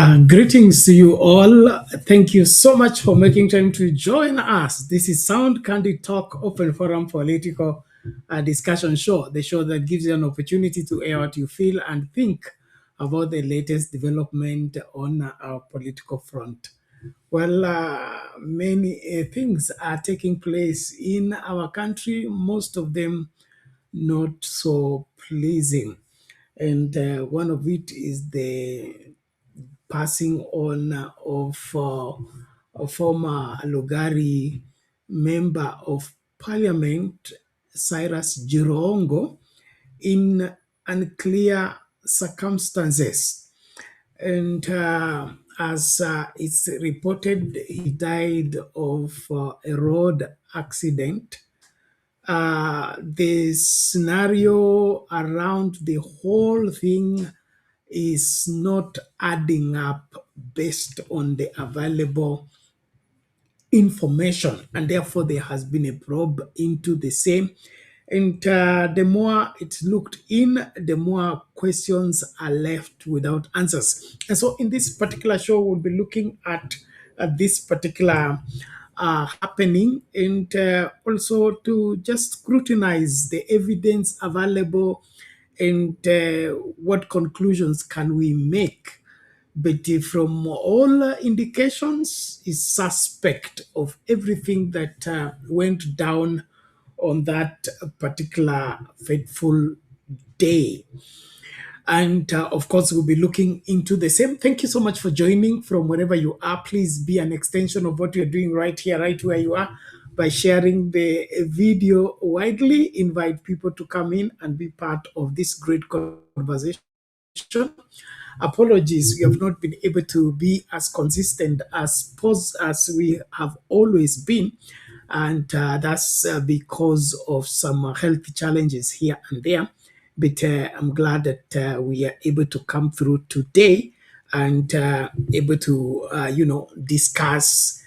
Greetings to you all. Thank you so much for making time to join us. This is Sound Candid Talk, open forum political discussion show, the show that gives you an opportunity to air what you feel and think about the latest development on our political front. Well, many things are taking place in our country, most of them not so pleasing. And one of it is the passing on of a former Lugari member of parliament, Cyrus Jirongo, in unclear circumstances. And as it's reported, he died of a road accident. The scenario around the whole thing is not adding up based on the available information, and therefore there has been a probe into the same. And the more it's looked in, the more questions are left without answers. And so, in this particular show, we'll be looking at this particular happening, and also to just scrutinize the evidence available and what conclusions can we make. But from all indications, is suspect of everything that went down on that particular fateful day. And of course, we'll be looking into the same. Thank you so much for joining from wherever you are. Please be an extension of what you're doing right here, right where you are, by sharing the video widely. Invite people to come in and be part of this great conversation. Apologies, we have not been able to be as consistent as we have always been, and that's because of some health challenges here and there. But I'm glad that we are able to come through today and able to, discuss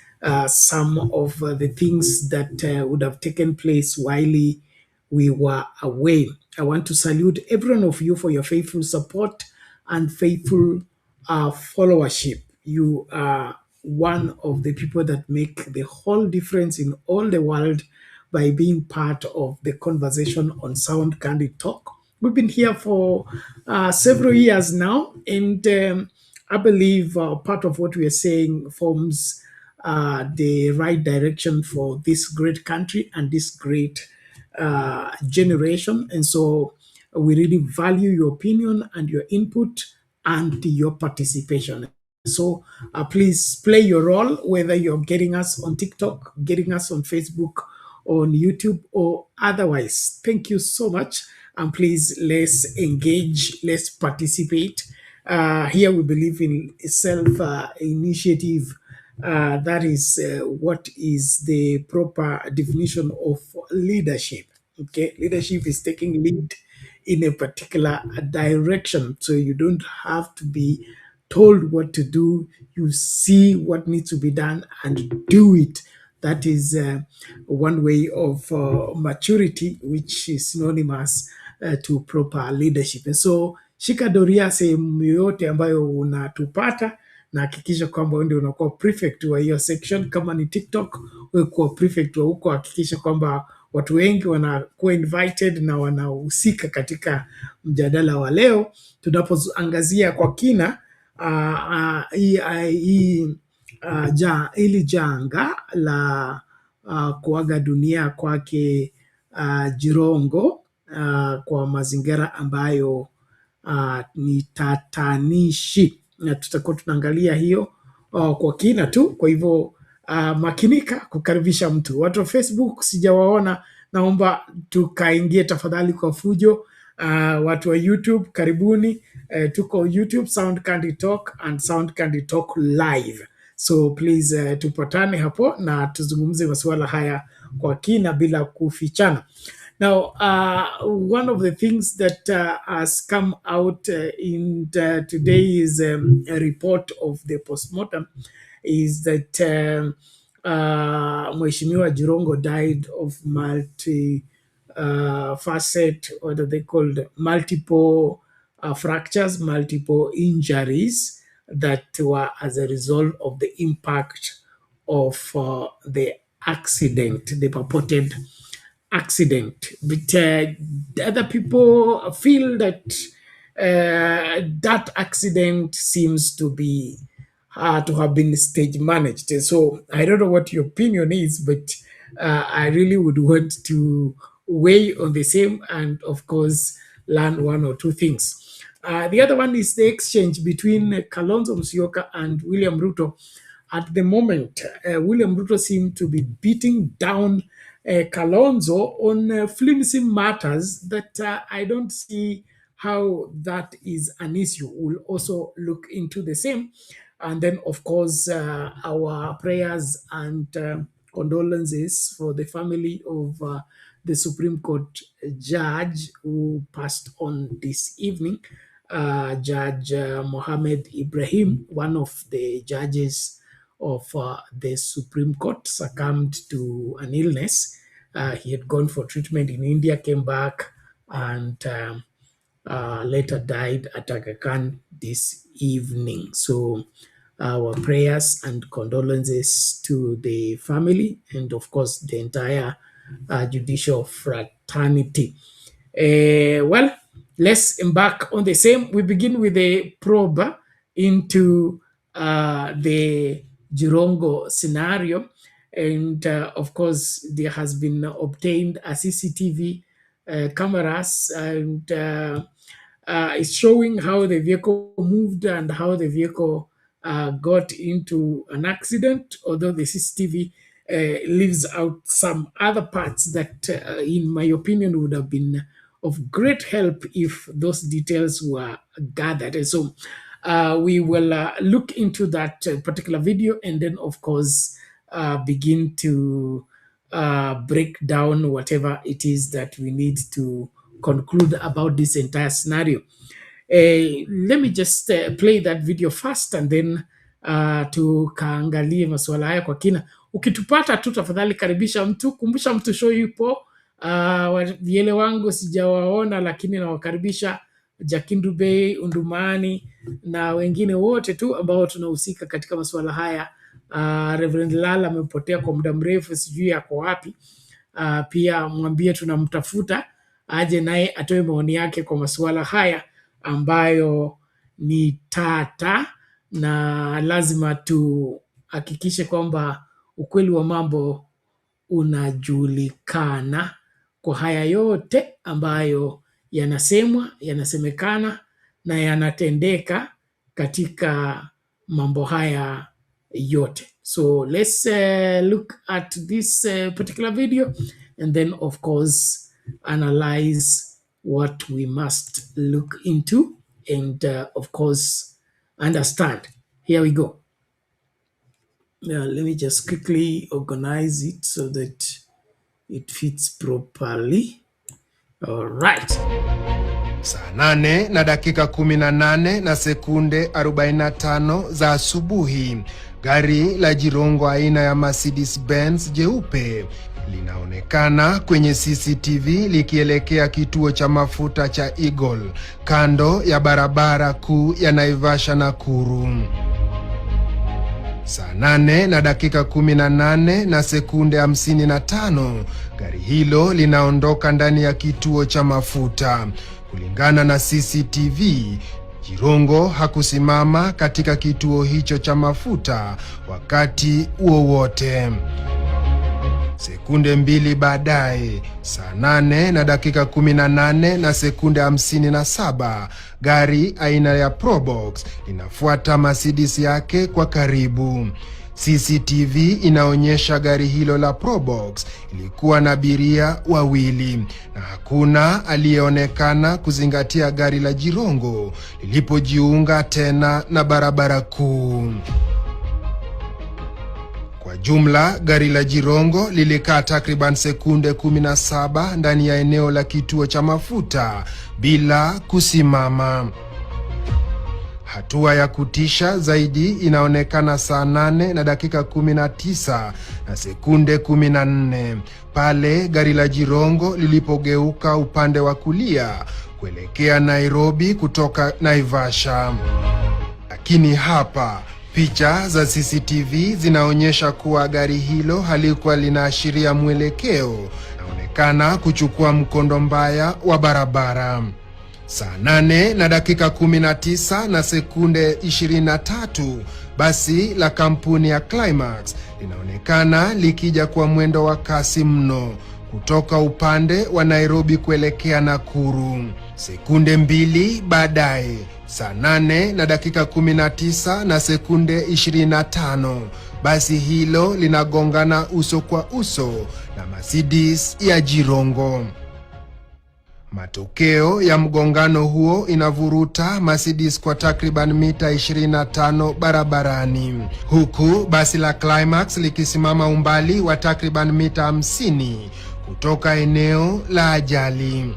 some of the things that would have taken place while we were away. I want to salute every one of you for your faithful support and faithful followership. You are one of the people that make the whole difference in all the world by being part of the conversation on Sound Candid Talk. We've been here for several years now, and I believe part of what we are saying forms the right direction for this great country and this great generation. And so we really value your opinion and your input and your participation. So please play your role, whether you're getting us on TikTok, getting us on Facebook, on YouTube, or otherwise. Thank you so much. And please, let's engage, let's participate. Here we believe in self-initiative. That is what is the proper definition of leadership. Okay, leadership is taking lead in a particular direction, so you don't have to be told what to do. You see what needs to be done and do it. That is one way of maturity, which is synonymous to proper leadership. And so shika doria sehemu yoyote ambayo unatupata, na hakikisha kwamba wewe ndio unakuwa prefect wa hiyo section. Kama ni TikTok, wewe kuwa prefect wa huko, hakikisha kwamba watu wengi wanakuwa invited na wanahusika katika mjadala wa leo, tunapoangazia kwa kina hili janga la kuaga dunia kwake Jirongo kwa mazingira ambayo ni tatanishi, na tutakuwa tunaangalia hiyo kwa kina tu. Kwa hivyo makinika kukaribisha mtu. Watu wa Facebook sijawaona, naomba tukaingie tafadhali kwa fujo. Watu wa YouTube karibuni. Tuko YouTube Sound Candid Talk and Sound Candid Talk live, so please tupatane hapo na tuzungumze masuala haya kwa kina bila kufichana. Now, one of the things that has come out in today's a report of the postmortem is that Mheshimiwa Jirongo died of facet, what are they called, multiple fractures, multiple injuries that were as a result of the impact of the accident, the purported accident. But other people feel that that accident seems to have been stage managed. So I don't know what your opinion is, but I really would want to weigh on the same and, of course, learn one or two things. The other one is the exchange between Kalonzo Musyoka and William Ruto. At the moment, William Ruto seemed to be beating down Kalonzo on flimsy matters that I don't see how that is an issue. We'll also look into the same. And then, of course, our prayers and condolences for the family of the Supreme Court judge who passed on this evening, Judge Mohammed Ibrahim, one of the judges of the Supreme Court, succumbed to an illness. He had gone for treatment in India, came back, and later died at Aga Khan this evening. So our prayers and condolences to the family and, of course, the entire judicial fraternity. Well, let's embark on the same. We begin with a probe into the Jirongo scenario. And of course, there has been obtained a CCTV cameras, and it's showing how the vehicle moved and how the vehicle got into an accident, although the CCTV leaves out some other parts that, in my opinion, would have been of great help if those details were gathered. And so we will look into that particular video and then, of course, begin to break down whatever it is that we need to conclude about this entire scenario. Let me just play that video first and then tukaangalie masuala haya kwa kina. Ukitupata tu tafadhali karibisha mtu, kumbusha mtu show yupo. Viele wangu sijawaona, lakini nawakaribisha Jakindu Bay, Undumani na wengine wote tu ambao tunahusika katika masuala haya. Reverend Lala amepotea kwa muda mrefu, sijui yako wapi. Pia mwambie tunamtafuta aje naye atoe maoni yake kwa masuala haya ambayo ni tata, na lazima tuhakikishe kwamba ukweli wa mambo unajulikana kwa haya yote ambayo yanasemwa, yanasemekana na yanatendeka katika mambo haya yote. So let's look at this particular video and then, of course, analyze what we must look into and, of course, understand. Here we go. Let me just quickly organize it so that it fits properly. All right. Saa 8 na dakika 18 na sekunde 45 za asubuhi, gari la Jirongo aina ya Mercedes Benz jeupe linaonekana kwenye CCTV likielekea kituo cha mafuta cha Eagle kando ya barabara kuu ya Naivasha Nakuru. Saa 8 na dakika 18 na sekunde 55, gari hilo linaondoka ndani ya kituo cha mafuta. Kulingana na CCTV, Jirongo hakusimama katika kituo hicho cha mafuta wakati wowote. Sekunde mbili baadaye, saa 8 na dakika 18 na sekunde 57, gari aina ya Probox linafuata Mercedes yake kwa karibu. CCTV inaonyesha gari hilo la Probox ilikuwa na abiria wawili na hakuna aliyeonekana kuzingatia gari la Jirongo lilipojiunga tena na barabara kuu. Kwa jumla, gari la Jirongo lilikaa takriban sekunde 17 ndani ya eneo la kituo cha mafuta bila kusimama. Hatua ya kutisha zaidi inaonekana saa 8 na dakika 19 na sekunde 14 pale gari la Jirongo lilipogeuka upande wa kulia kuelekea Nairobi kutoka Naivasha. Lakini hapa picha za CCTV zinaonyesha kuwa gari hilo halikuwa linaashiria mwelekeo, inaonekana kuchukua mkondo mbaya wa barabara. Saa 8 na dakika 19 na sekunde 23, basi la kampuni ya Climax linaonekana likija kwa mwendo wa kasi mno kutoka upande wa Nairobi kuelekea Nakuru. Sekunde 2 baadaye, saa 8 na dakika 19 na sekunde 25, basi hilo linagongana uso kwa uso na Mercedes ya Jirongo. Matokeo ya mgongano huo inavuruta Mercedes kwa takriban mita 25 barabarani, huku basi la Climax likisimama umbali wa takriban mita 50 kutoka eneo la ajali.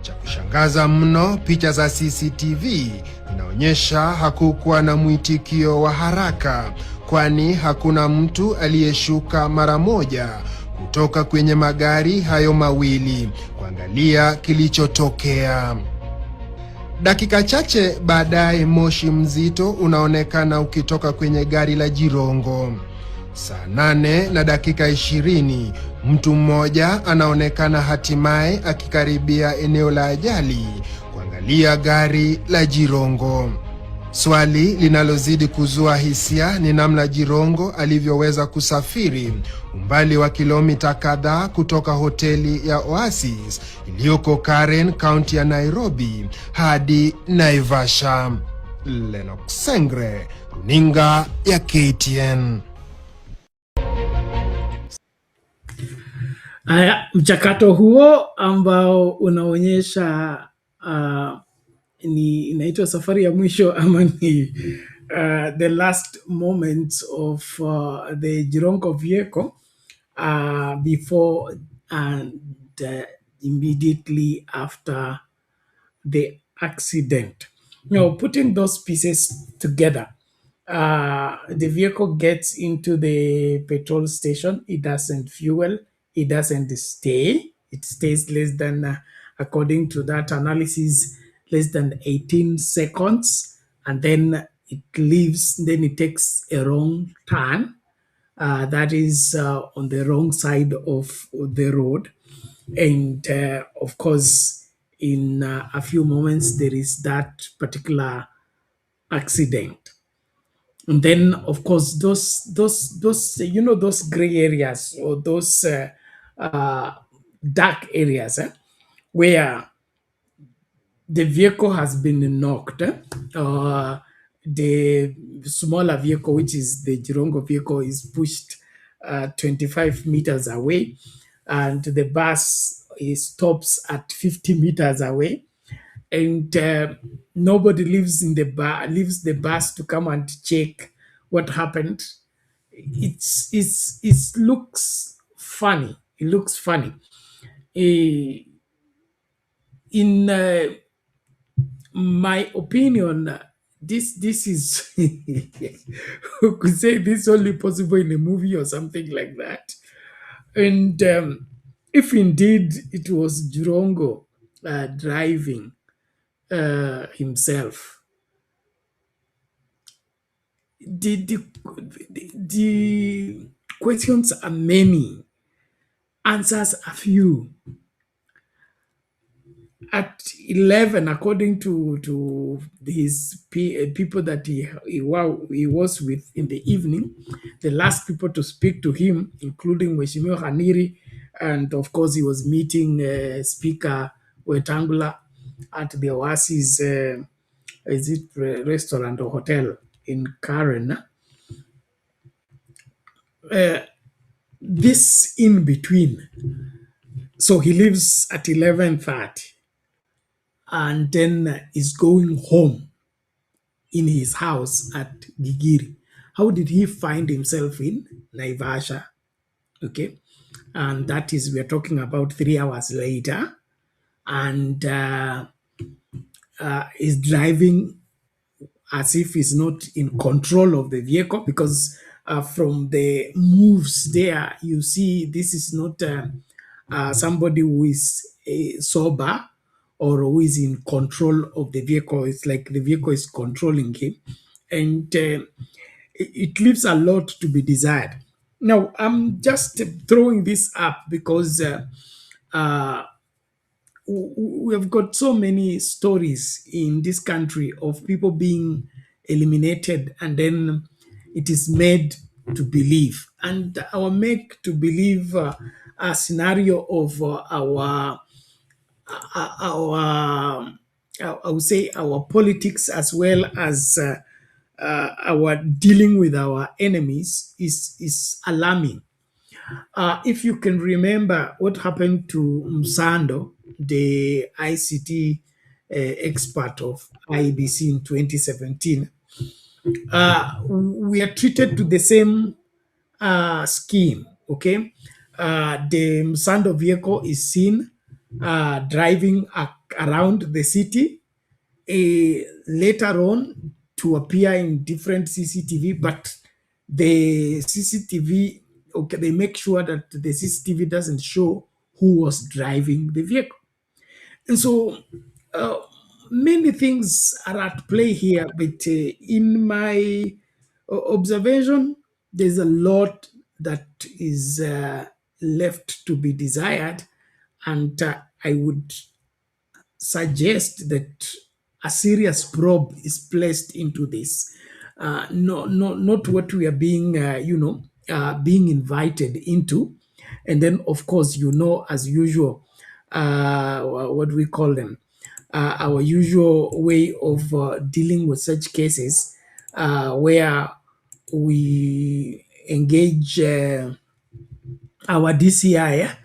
Cha kushangaza mno, picha za CCTV inaonyesha hakukuwa na mwitikio wa haraka, kwani hakuna mtu aliyeshuka mara moja kutoka kwenye magari hayo mawili kuangalia kilichotokea. Dakika chache baadaye, moshi mzito unaonekana ukitoka kwenye gari la Jirongo. Saa 8 na dakika 20, mtu mmoja anaonekana hatimaye akikaribia eneo la ajali kuangalia gari la Jirongo. Swali linalozidi kuzua hisia ni namna Jirongo alivyoweza kusafiri umbali wa kilomita kadhaa kutoka hoteli ya Oasis iliyoko Karen, kaunti ya Nairobi hadi Naivasha. Lennox Sengre, runinga ya KTN. Mchakato huo ambao unaonyesha ni inaitwa safari ya mwisho ama ni the last moments of the Jirongo vehicle before and immediately after the accident. Putting those pieces together, the vehicle gets into the petrol station. It doesn't fuel. It doesn't stay. It stays less than, according to that analysis, less than 18 seconds. And then it leaves, then it takes a wrong turn. That is on the wrong side of the road. And of course, in a few moments, there is that particular accident. And then, of course, those those gray areas or those dark areas where the vehicle has been knocked. The smaller vehicle, which is the Jirongo vehicle, is pushed 25 meters away, and the bus stops at 50 meters away, and nobody leaves the bus to come and check what happened. It looks funny. It looks funny. In my opinion, this is who could say this is only possible in a movie or something like that. And if indeed it was Jirongo driving himself, the questions are many, answers are few. At 11, according to his people that he was with in the evening, the last people to speak to him, including Mheshimiwa Haniri, and of course he was meeting Speaker Wetangula at the Oasis, is it restaurant or hotel in Karen. This in between, so he leaves at 11:30 and then is going home in his house at Gigiri. How did he find himself in Naivasha? Okay, and that is, we're talking about 3 hours later, and is driving as if he's not in control of the vehicle, because from the moves there, you see this is not somebody who is sober or who is in control of the vehicle. It's like the vehicle is controlling him, and it leaves a lot to be desired. Now, I'm just throwing this up because uh, we have got so many stories in this country of people being eliminated, and then it is made to believe. And our make to believe a scenario of I would say our politics, as well as our dealing with our enemies, is alarming. If you can remember what happened to Msando, the ICT expert of IBC in 2017, we are treated to the same scheme. Okay, the Msando vehicle is seen driving around the city, later on to appear in different CCTV, but the CCTV, okay, they make sure that the CCTV doesn't show who was driving the vehicle. And so uh, many things are at play here, but in my observation, there's a lot that is left to be desired, and I would suggest that a serious probe is placed into this. Not what we are being, being invited into. And then, of course, as usual, what do we call them? Our usual way of dealing with such cases, where we engage our DCI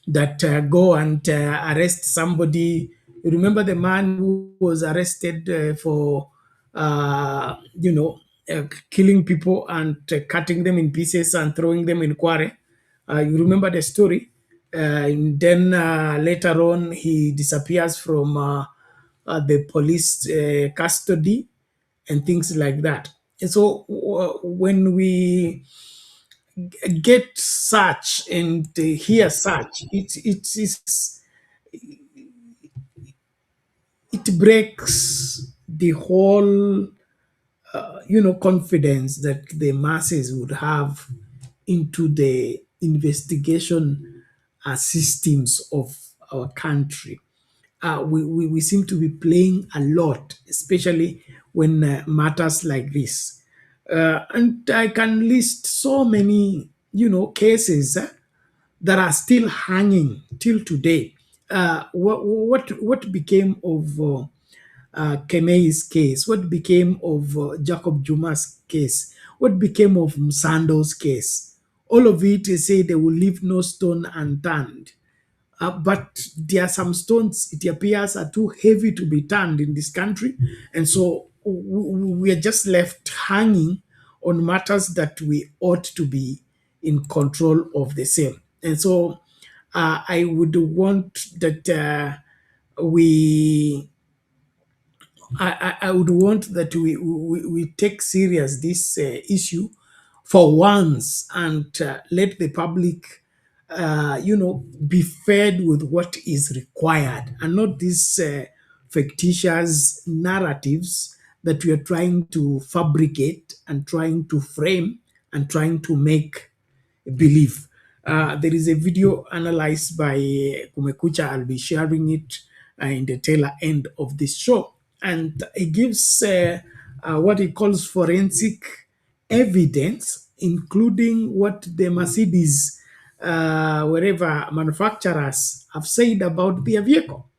that go and arrest somebody. You remember the man who was arrested for, killing people and cutting them in pieces and throwing them in quarry? You remember the story? And then later on, he disappears from the police custody and things like that. And so when we get such and hear such, it breaks the whole confidence that the masses would have into the investigation systems of our country. We seem to be playing a lot, especially when matters like this. And I can list so many, cases that are still hanging till today. What became of Kemei's case? What became of Jacob Juma's case? What became of Msando's case? All of it, they say they will leave no stone unturned. But there are some stones, it appears, are too heavy to be turned in this country. And so we are just left hanging on matters that we ought to be in control of the same. And so I would want that we I would want that we take serious this issue for once, and let the public, be fed with what is required, and not these fictitious narratives that we are trying to fabricate and trying to frame and trying to make believe. There is a video analyzed by Kumekucha. I'll be sharing it in the tail end of this show. And it gives what he calls forensic evidence, including what the Mercedes, wherever manufacturers have said about their vehicle.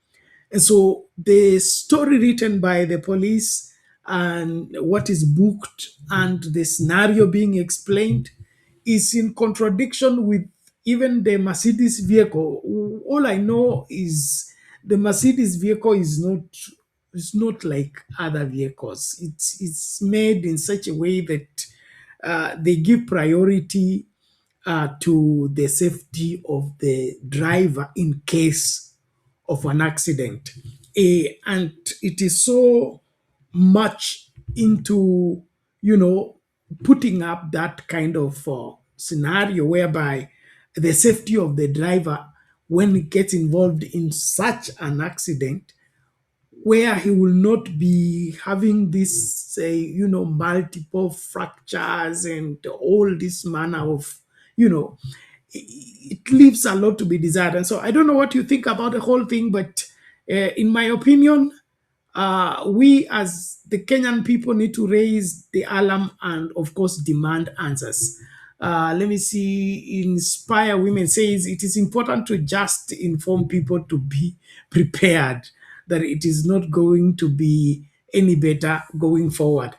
And so the story written by the police and what is booked and the scenario being explained is in contradiction with even the Mercedes vehicle. All I know is the Mercedes vehicle is not like other vehicles. It's made in such a way that they give priority to the safety of the driver in case of an accident. And it is so much into, putting up that kind of scenario whereby the safety of the driver when he gets involved in such an accident, where he will not be having this, multiple fractures and all this manner of, it leaves a lot to be desired. And so I don't know what you think about the whole thing, but in my opinion, we as the Kenyan people need to raise the alarm and, of course, demand answers. Let me see. Inspire Women says it is important to just inform people to be prepared that it is not going to be any better going forward.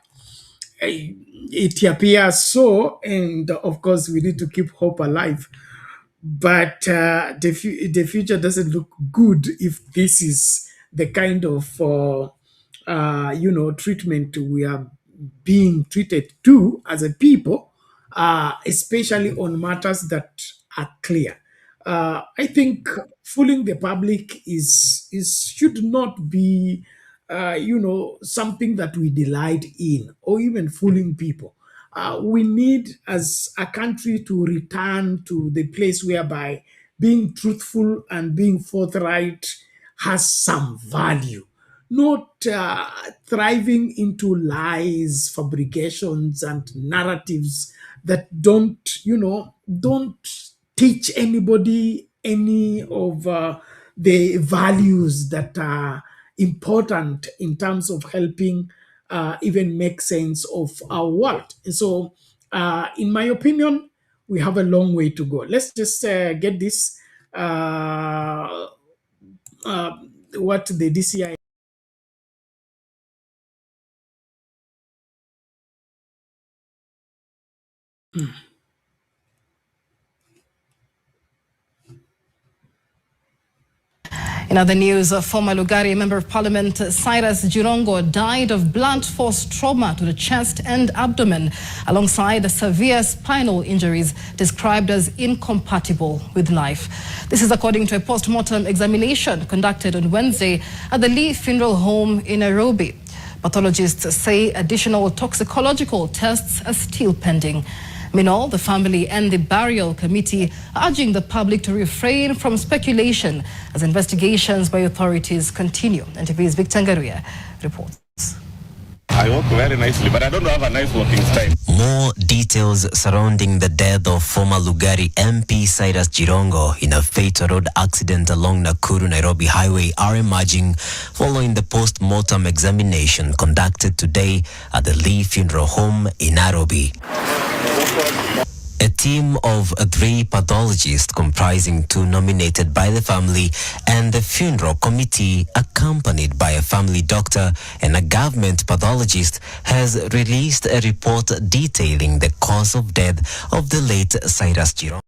It appears so, and of course, we need to keep hope alive. But the future doesn't look good if this is the kind of treatment we are being treated to as a people, especially on matters that are clear. I think fooling the public is should not be something that we delight in, or even fooling people. We need, as a country, to return to the place whereby being truthful and being forthright has some value, not thriving into lies, fabrications, and narratives that don't teach anybody any of the values that are important in terms of helping even make sense of our world. And so, in my opinion, we have a long way to go. Let's just get this. What the DCI. In other news, a former Lugari Member of Parliament Cyrus Jirongo died of blunt force trauma to the chest and abdomen, alongside severe spinal injuries described as incompatible with life. This is according to a post-mortem examination conducted on Wednesday at the Lee Funeral Home in Nairobi. Pathologists say additional toxicological tests are still pending. Meanwhile, the family and the burial committee are urging the public to refrain from speculation as investigations by authorities continue. NTV's Victor Ngaruya reports. I walk very nicely, but I don't have a nice walking style. More details surrounding the death of former Lugari MP Cyrus Jirongo in a fatal road accident along Nakuru-Nairobi Highway are emerging following the post-mortem examination conducted today at the Lee Funeral Home in Nairobi. A team of 3 pathologists comprising 2 nominated by the family and the funeral committee, accompanied by a family doctor and a government pathologist, has released a report detailing the cause of death of the late Cyrus Jirongo.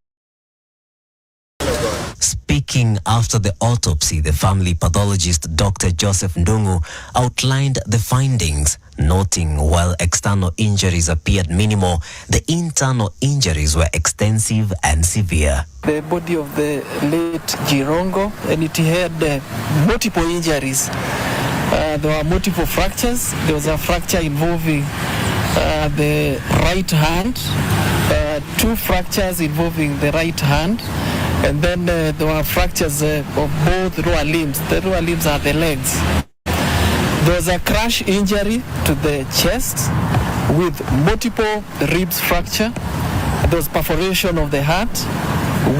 Speaking after the autopsy, the family pathologist Dr. Joseph Ndungu outlined the findings, noting while external injuries appeared minimal, the internal injuries were extensive and severe. The body of the late Jirongo, and it had multiple injuries. There were multiple fractures. There was a fracture involving the right hand, 2 fractures involving the right hand, and then there were fractures of both lower limbs. The lower limbs are the legs. There was a crash injury to the chest with multiple ribs fracture. There was perforation of the heart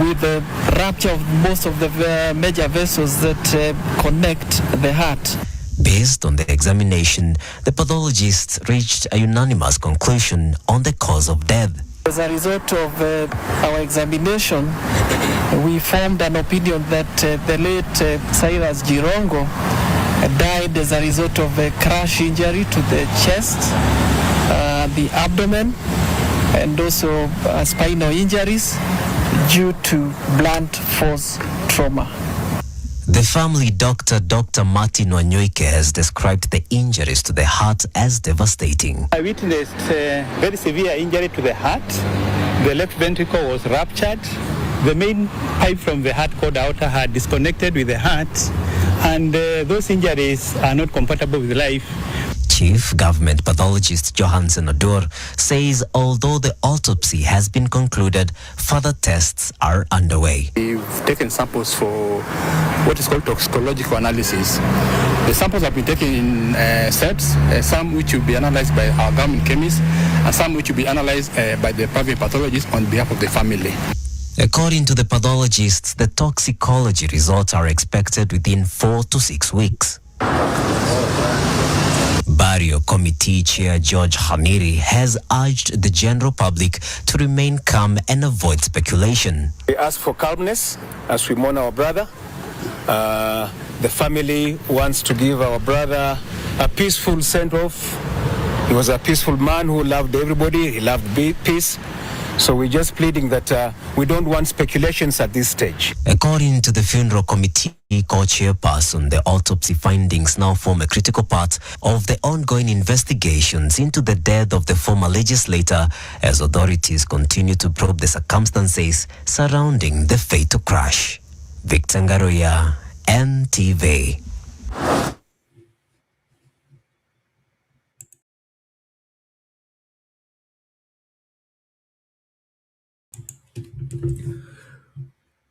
with the rupture of most of the major vessels that connect the heart. Based on the examination, the pathologists reached a unanimous conclusion on the cause of death. As a result of our examination, we formed an opinion that the late Cyrus Jirongo died as a result of a crash injury to the chest, the abdomen, and also spinal injuries due to blunt force trauma. The family doctor, Dr. Martin Wanyoike, has described the injuries to the heart as devastating. I witnessed a very severe injury to the heart. The left ventricle was ruptured. The main pipe from the heart called the outer heart disconnected with the heart. And those injuries are not compatible with life. Chief Government Pathologist Johansen Odur says although the autopsy has been concluded, further tests are underway. We've taken samples for what is called toxicological analysis. The samples have been taken in sets, some which will be analyzed by our government chemists, and some which will be analyzed by the private pathologist on behalf of the family. According to the pathologists, the toxicology results are expected within 4 to 6 weeks. Barrio Committee Chair George Hamiri has urged the general public to remain calm and avoid speculation. We ask for calmness as we mourn our brother. The family wants to give our brother a peaceful send-off. He was a peaceful man who loved everybody. He loved peace. So we're just pleading that we don't want speculations at this stage. According to the funeral committee co-chairperson, the autopsy findings now form a critical part of the ongoing investigations into the death of the former legislator as authorities continue to probe the circumstances surrounding the fatal crash. Victor Ngaroya, NTV.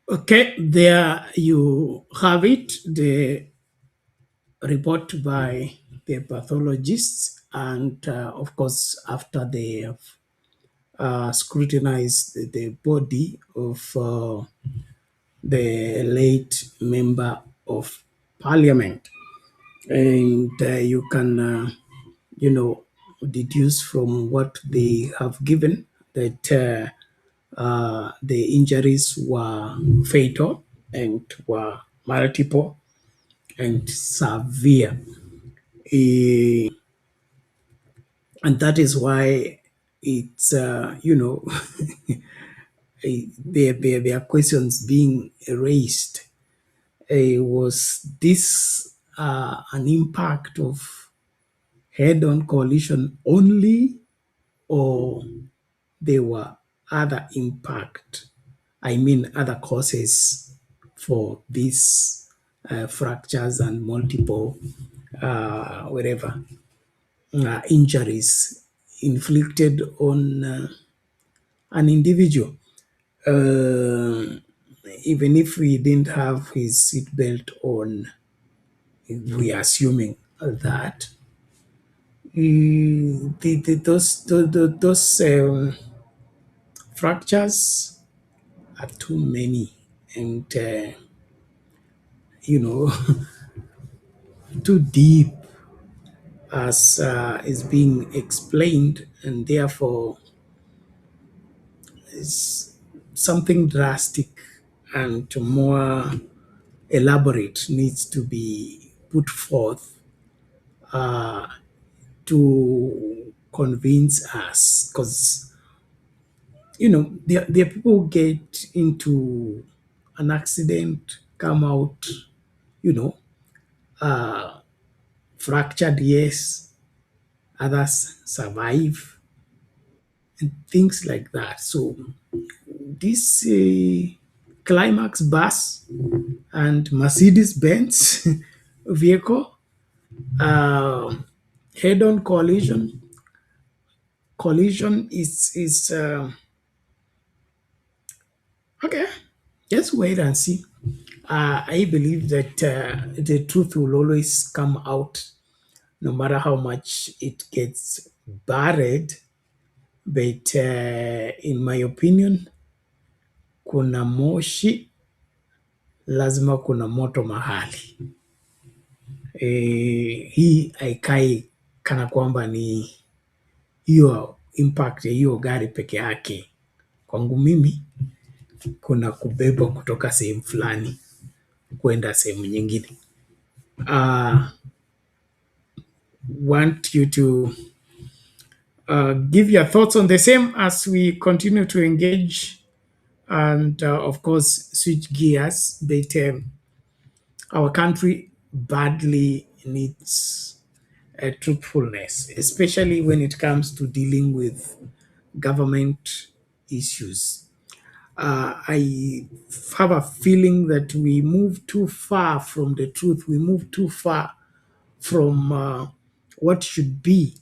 Okay, there you have it, the report by the pathologists, and of course, after they have scrutinized the body of the late member of parliament, and you can, deduce from what they have given that the injuries were fatal and were multiple and severe. And that is why it's, there are questions being raised. Was this an impact of head-on collision only, or there were other other causes for these fractures and multiple injuries inflicted on an individual? Even if we didn't have his seatbelt on, we are assuming that those fractures are too many and too deep as is being explained, and therefore something drastic and more elaborate needs to be put forth to convince us, because there are people who get into an accident, come out, fractured, yes, others survive, and things like that. So this climax bus and Mercedes Benz vehicle head-on collision is okay. Just wait and see. I believe that the truth will always come out, no matter how much it gets buried. But in my opinion, kuna moshi, lazima kuna moto mahali. Hii haikai kana kwamba ni hiyo impact ya hiyo gari peke yake. Kwangu mimi, kuna kubebwa kutoka sehemu fulani kwenda sehemu nyingine. Want you to give your thoughts on the same as we continue to engage and, of course, switch gears. But our country badly needs truthfulness, especially when it comes to dealing with government issues. I have a feeling that we move too far from the truth. We move too far from what should be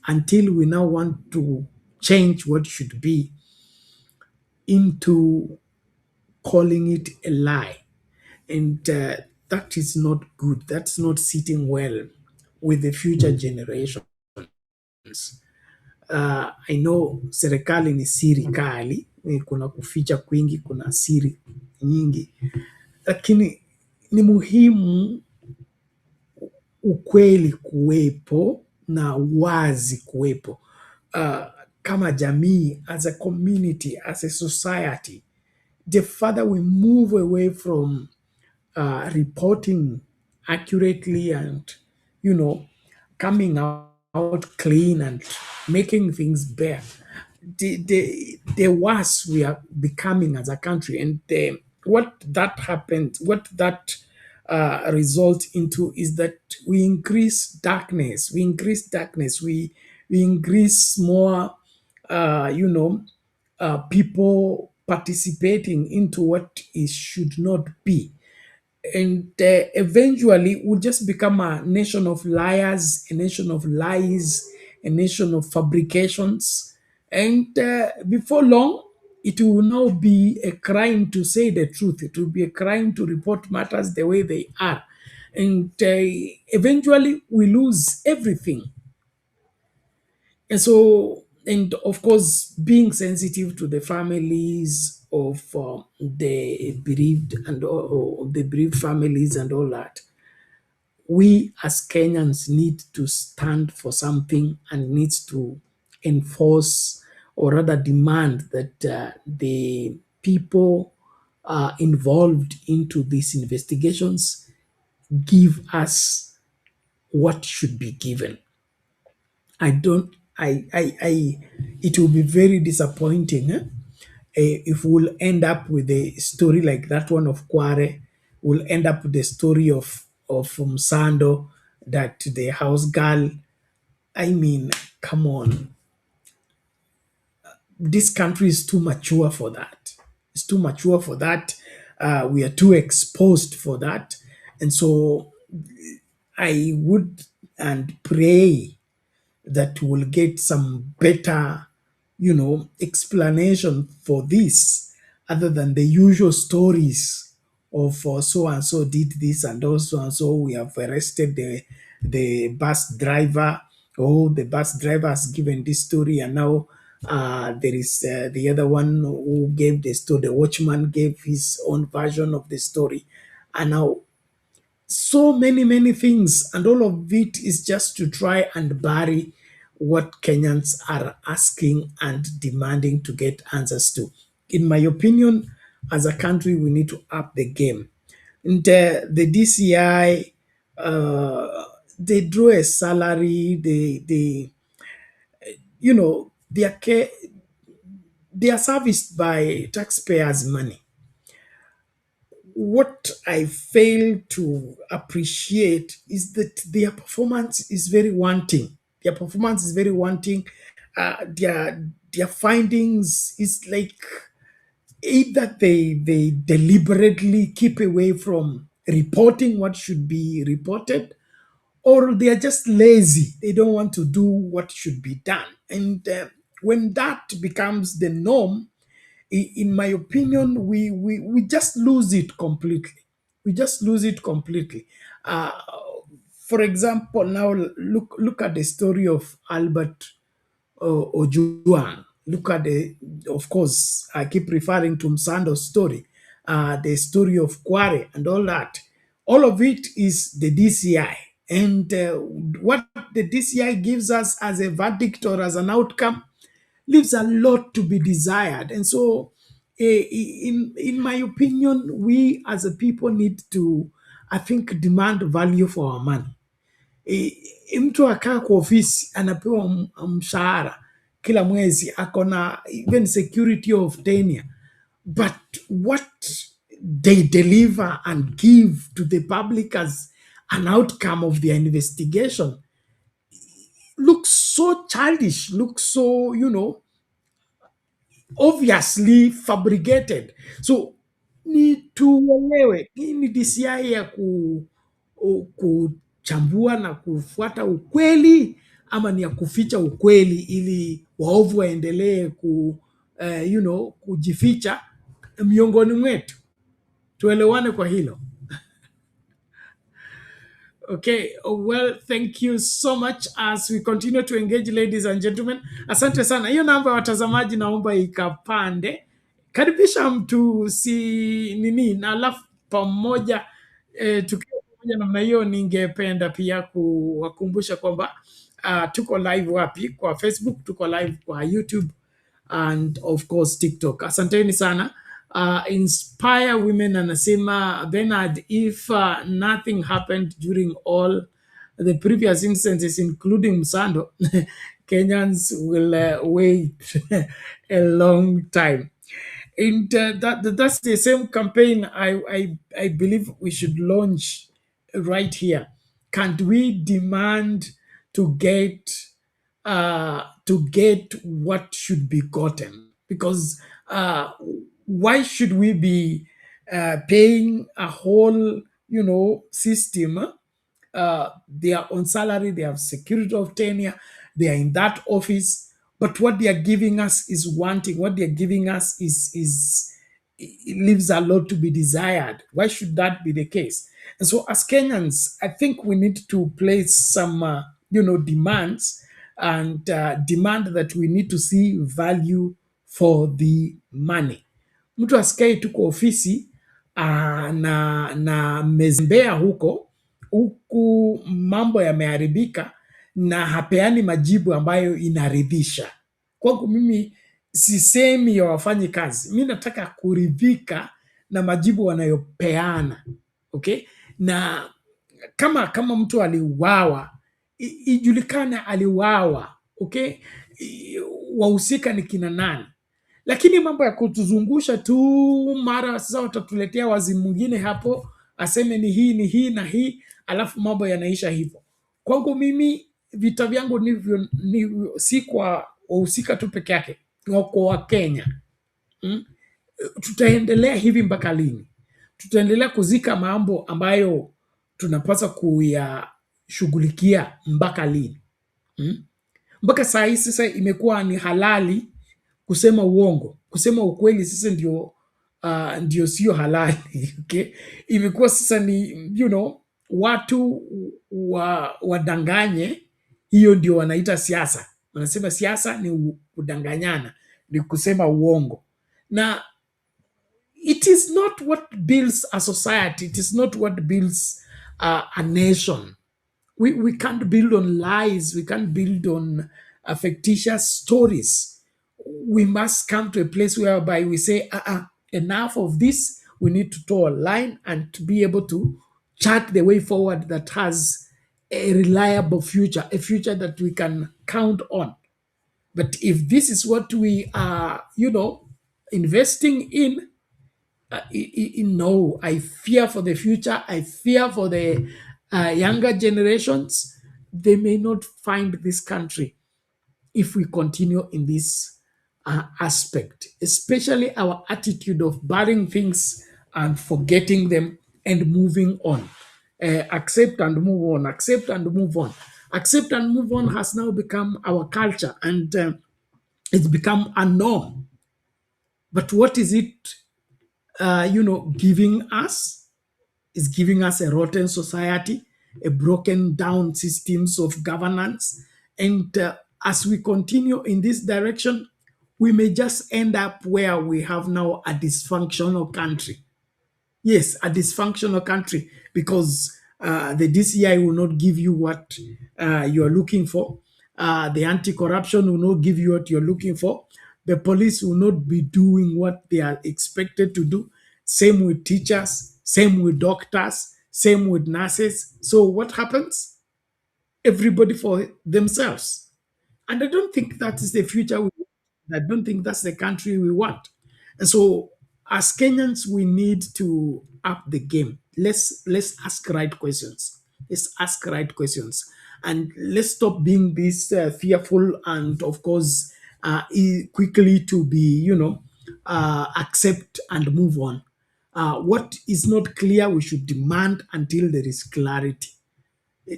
until we now want to change what should be into calling it a lie. And that is not good. That's not sitting well with the future generations. I know serikali ni siri kali, kuna kuficha kwingi, kuna siri nyingi, lakini ni muhimu ukweli kuwepo na wazi kuwepo. Kama jamii, as a community, as a society, the further we move away from reporting accurately and, coming out clean and making things bare, the worse we are becoming as a country. And what that result into is that we increase darkness. We increase more, people participating into what is should not be. And eventually we'll just become a nation of liars, a nation of lies, a nation of fabrications. And before long, it will now be a crime to say the truth. It will be a crime to report matters the way they are. And eventually we lose everything. And so, and of course, being sensitive to the families of the bereaved and the bereaved families and all that, we as Kenyans need to stand for something and needs to enforce or rather demand that the people involved into these investigations give us what should be given. I don't. It will be very disappointing if we'll end up with a story like that one of Kware. We'll end up with the story of Msando, that the house girl. I mean, come on, this country is too mature for that. It's too mature for that. We are too exposed for that, and so I would and pray that will get some better, explanation for this other than the usual stories of so and so did this and also and so we have arrested the bus driver. Oh, the bus driver has given this story, and now there is the other one who gave the story. The watchman gave his own version of the story, and now so many things, and all of it is just to try and bury what Kenyans are asking and demanding to get answers to. In my opinion, as a country, we need to up the game. And the DCI, they draw a salary, they are they are serviced by taxpayers' money. What I fail to appreciate is that their performance is very wanting. Their performance is very wanting. Their findings is like either they deliberately keep away from reporting what should be reported, or they are just lazy. They don't want to do what should be done. And when that becomes the norm, in my opinion, we just lose it completely. We just lose it completely. Uh, for example, now look at the story of Albert Ojuang. Look at of course, I keep referring to Msando's story, the story of Kware and all that. All of it is the DCI. And what the DCI gives us as a verdict or as an outcome leaves a lot to be desired. And so, in my opinion, we as a people need to, I think, demand value for our money. Mtu akaa kwa ofisi anapewa mshahara kila mwezi, akona even security of tenure, but what they deliver and give to the public as an outcome of their investigation looks so childish, looks so, obviously fabricated. So ni tuelewe hii ni DCI ya kuchambua na kufuata ukweli, ama ni ya kuficha ukweli ili waovu waendelee kujificha miongoni mwetu? Tuelewane kwa hilo. Okay, well, thank you so much as we continue to engage, ladies and gentlemen. Asante sana. Hiyo namba ya watazamaji naomba ikapande. Karibisha mtu na alafu pamoja tukiwa pamoja namna hiyo, ningependa pia kuwakumbusha kwamba tuko live wapi? Kwa Facebook, tuko live kwa YouTube and of course TikTok. Asanteni sana. Inspire Women anasema Bernard, if nothing happened during all the previous instances including Msando, Kenyans will wait a long time. And that's the same campaign I believe we should launch right here. Can't we demand to get what should be gotten? Because why should we be paying a whole system? They are on salary, they have security of tenure, they are in that office, but what they are giving us is wanting. What they are giving us is it leaves a lot to be desired. Why should that be the case? And so, as Kenyans, I think we need to place some demands, and demand that we need to see value for the money. Mtu asikae tu kwa ofisi na mezembea huku mambo yameharibika na hapeani majibu ambayo inaridhisha. Kwangu mimi sisemi ya wafanyi kazi, mi nataka kuridhika na majibu wanayopeana. Okay, na kama mtu aliuawa, ijulikane aliuawa. Okay, wahusika ni kina nani. Lakini mambo ya kutuzungusha tu, mara sasa watatuletea wazimu mwingine hapo aseme ni hii na hii, alafu mambo yanaisha hivyo. Kwangu mimi vita vyangu si kwa wahusika tu peke yake, kwa Wakenya. Tutaendelea hivi mpaka lini? Tutaendelea kuzika mambo ambayo tunapaswa kuyashughulikia mpaka lini? Mpaka saa hii sasa imekuwa ni halali kusema uongo. Kusema ukweli sasa ndio sio halali. Okay? Imekuwa sasa ni watu wadanganye, hiyo ndio wanaita siasa. Wanasema siasa ni kudanganyana, ni kusema uongo. Na it is not what builds a society, it is not what builds a nation. We can't build on lies, we can't build on fictitious stories. We must come to a place whereby we say, enough of this. We need to draw a line and to be able to chart the way forward that has a reliable future, a future that we can count on. But if this is what we are, investing in, no, I fear for the future. I fear for the younger generations. They may not find this country if we continue in this aspect, especially our attitude of burying things and forgetting them and moving on. Accept and move on, accept and move on. Accept and move on has now become our culture, and it's become a norm. But what is it, giving us? Is giving us a rotten society, a broken down systems of governance. And as we continue in this direction, we may just end up where we have now a dysfunctional country. Yes, a dysfunctional country, because the DCI will not give you what you are looking for. The anti-corruption will not give you what you're looking for. The police will not be doing what they are expected to do. Same with teachers, same with doctors, same with nurses. So what happens? Everybody for themselves. And I don't think that is the future we want. I don't think that's the country we want. And so as Kenyans, we need to up the game. Let's ask right questions. Let's ask right questions. And let's stop being this fearful and, of course, quickly to be, accept and move on. What is not clear, we should demand until there is clarity.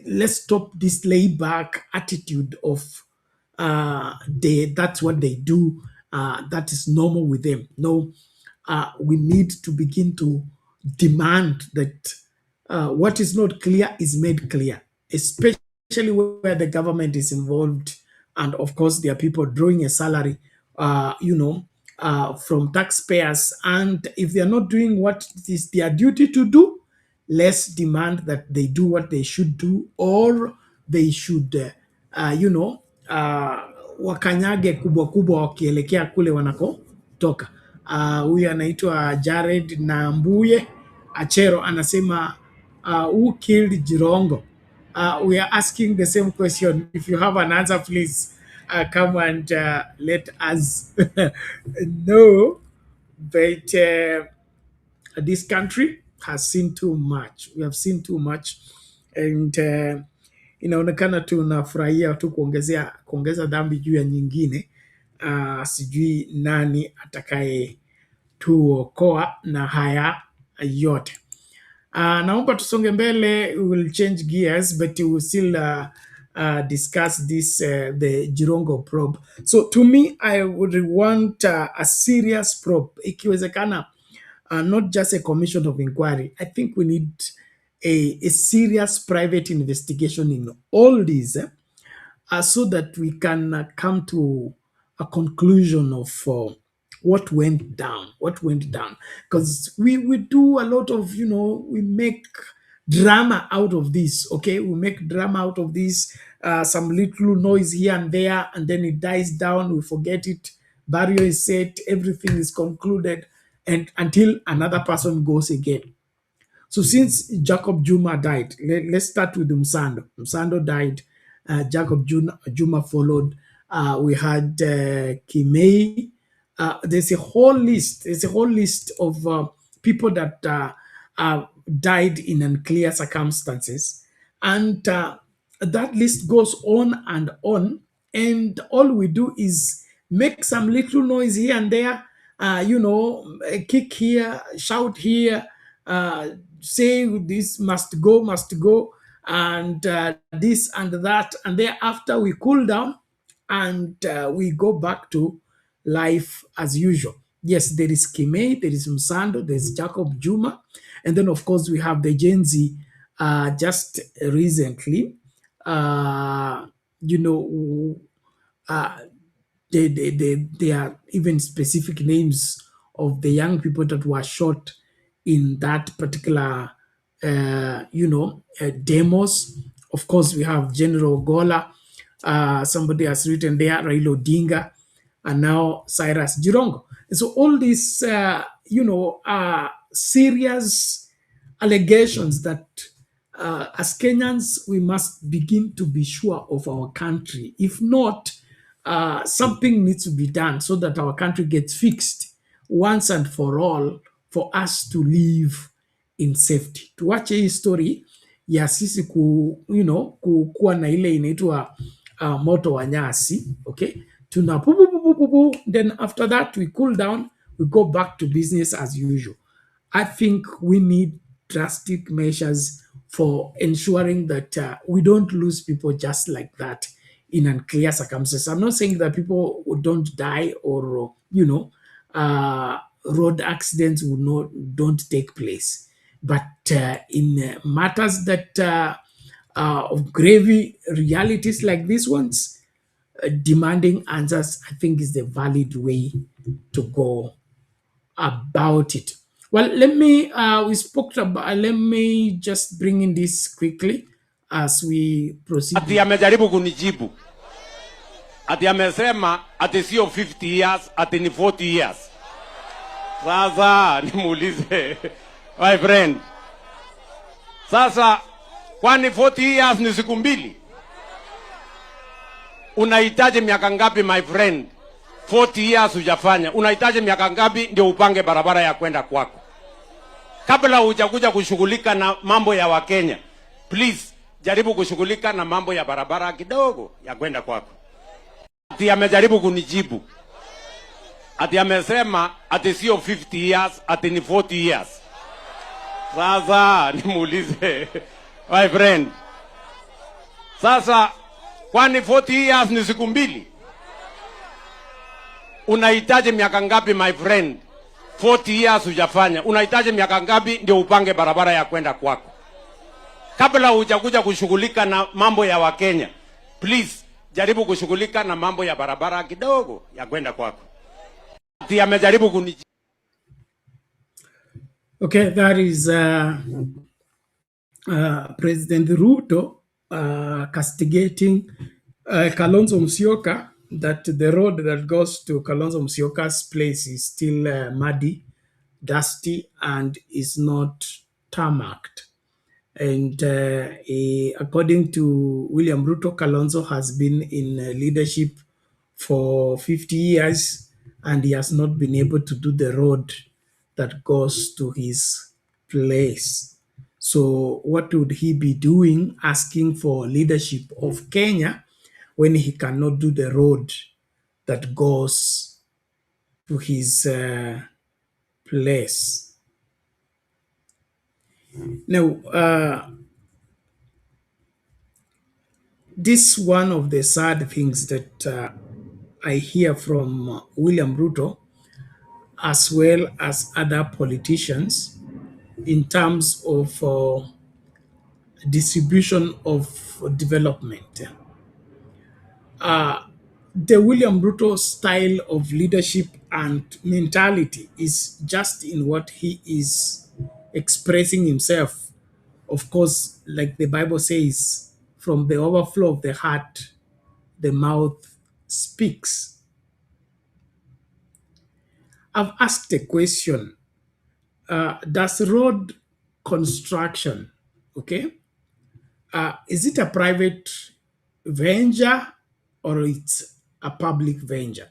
let's stop this laid-back attitude of that's what they do. That is normal with them. No, we need to begin to demand that what is not clear is made clear, especially where the government is involved, and of course there are people drawing a salary, from taxpayers, and if they are not doing what is their duty to do, let's demand that they do what they should do, or they should wakanyage kubwa kubwa wakielekea kule wanakotoka. Huyu anaitwa Jared Nambuye Achero anasema who killed Jirongo? We are asking the same question. If you have an answer, please come and let us know. But this country has seen too much. We have seen too much, and inaonekana tunafurahia tu kuongeza dhambi juu ya nyingine. Sijui nani atakaye tuokoa na haya yote. Naomba tusonge mbele. We will change gears, but we will still discuss this the Jirongo probe. So to me, I would want a serious probe, ikiwezekana not just a commission of inquiry. I think we need a serious private investigation in all these, so that we can come to a conclusion of what went down. Because we do a lot of, we make drama out of this, okay? We make drama out of this, some little noise here and there, and then it dies down, we forget it, burial is set, everything is concluded, and until another person goes again. So since Jacob Juma died, let's start with Msando. Msando died, Jacob Juma followed. We had Kimei. There's a whole list. Of people that died in unclear circumstances, and that list goes on and on. And all we do is make some little noise here and there. A kick here, shout here, say this must go, and this and that, and thereafter we cool down, and we go back to life as usual. Yes, there is Kimei, there is Msando, there's Jacob Juma, and then of course we have the Gen Z just recently. There are even specific names of the young people that were shot in that particular, demos. Of course, we have General Gola. Somebody has written there, Raila Odinga, and now Cyrus Jirongo. And so all these, are serious allegations that as Kenyans, we must begin to be sure of our country. If not, something needs to be done so that our country gets fixed once and for all, for us to live in safety. Tuache hii story ya sisi kuwa na ile inaitwa moto wa nyasi, okay? Tuna then after that we cool down, we go back to business as usual. I think we need drastic measures for ensuring that we don't lose people just like that in unclear circumstances. I'm not saying that people don't die or, road accidents don't take place. But in matters that of grave realities like these ones, demanding answers, I think, is the valid way to go about it. Well, let me just bring in this quickly as we proceed. Ati amejaribu kunijibu. Ati amesema ati sio 50 years, ati ni 40 years. Sasa nimuulize my friend. Sasa kwani 40 years ni siku mbili? Unahitaji miaka ngapi my friend? 40 years hujafanya. Unahitaji miaka ngapi ndio upange barabara ya kwenda kwako? Kabla hujakuja kushughulika na mambo ya Wakenya, please jaribu kushughulika na mambo ya barabara kidogo ya kwenda kwako. Ati amejaribu kunijibu. Ati amesema ati sio 50 years, ati ni 40 years. Sasa nimuulize my friend. Sasa kwani 40 years ni siku mbili? Unahitaji miaka ngapi my friend? 40 years hujafanya. Unahitaji miaka ngapi ndio upange barabara ya kwenda kwako? Kabla hujakuja kushughulika na mambo ya Wakenya, please jaribu kushughulika na mambo ya barabara kidogo ya kwenda kwako. Amejaribu kuni. Okay, that is President Ruto castigating Kalonzo Musyoka that the road that goes to Kalonzo Musyoka's place is still muddy, dusty, and is not tarmacked. And according to William Ruto, Kalonzo has been in leadership for 50 years, and he has not been able to do the road that goes to his place. So what would he be doing asking for leadership of Kenya when he cannot do the road that goes to his place? Now, this one of the sad things that I hear from William Ruto, as well as other politicians, in terms of distribution of development. The William Ruto style of leadership and mentality is just in what he is expressing himself. Of course, like the Bible says, from the overflow of the heart, the mouth speaks. I've asked a question. Does road construction, okay, is it a private venture or it's a public venture?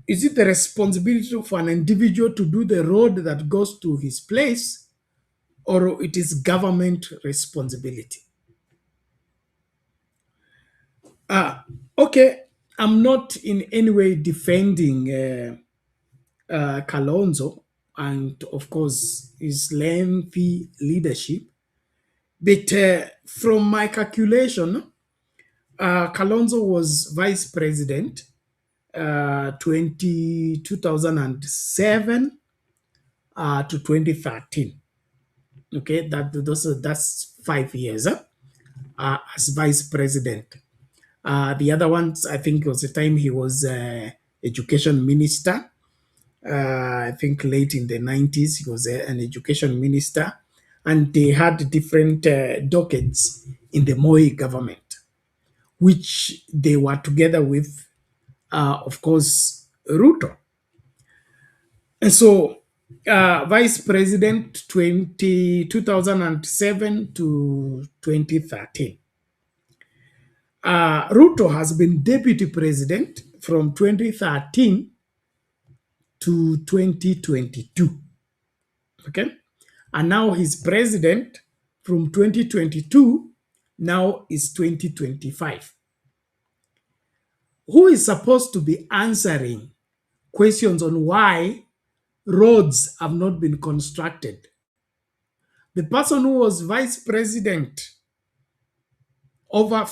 Is it the responsibility of an individual to do the road that goes to his place, or it is government responsibility? Okay, I'm not in any way defending Kalonzo and, of course, his lengthy leadership. But from my calculation, Kalonzo was vice president 2007 to 2013. Okay, that's 5 years as vice president. The other ones, I think it was the time he was education minister. I think late in the 90s, he was an education minister. And they had different dockets in the Moi government, which they were together with, of course, Ruto. And so, vice president 2007 to 2013. Ruto has been deputy president from 2013 to 2022. Okay? And now he's president from 2022, now is 2025. Who is supposed to be answering questions on why roads have not been constructed? The person who was vice president over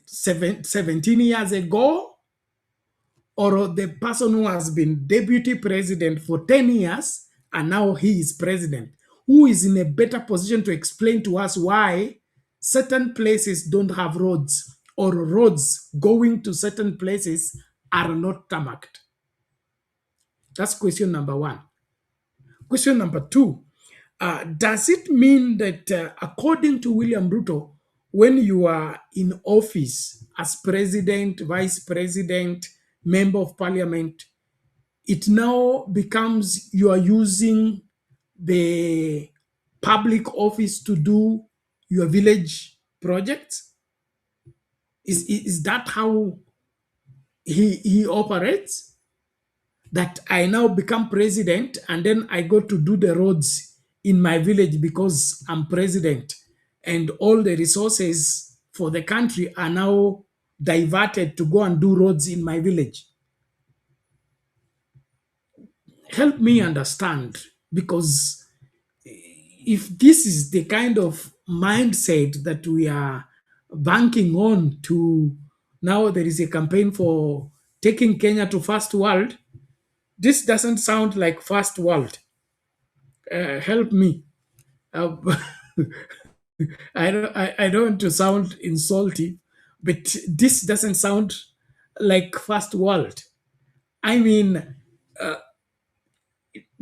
17 years ago, or the person who has been deputy president for 10 years and now he is president, who is in a better position to explain to us why certain places don't have roads, or roads going to certain places are not tarmacked? That's question number one. Question number two, does it mean that according to William Ruto, when you are in office as president, vice president, member of parliament, it now becomes you are using the public office to do your village projects? Is that how he operates? That I now become president and then I go to do the roads in my village because I'm president, and all the resources for the country are now diverted to go and do roads in my village? Help me understand, because if this is the kind of mindset that we are banking on to now there is a campaign for taking Kenya to first world. This doesn't sound like first world. Help me. Uh, I don't want to sound insulting, but this doesn't sound like first world. I mean,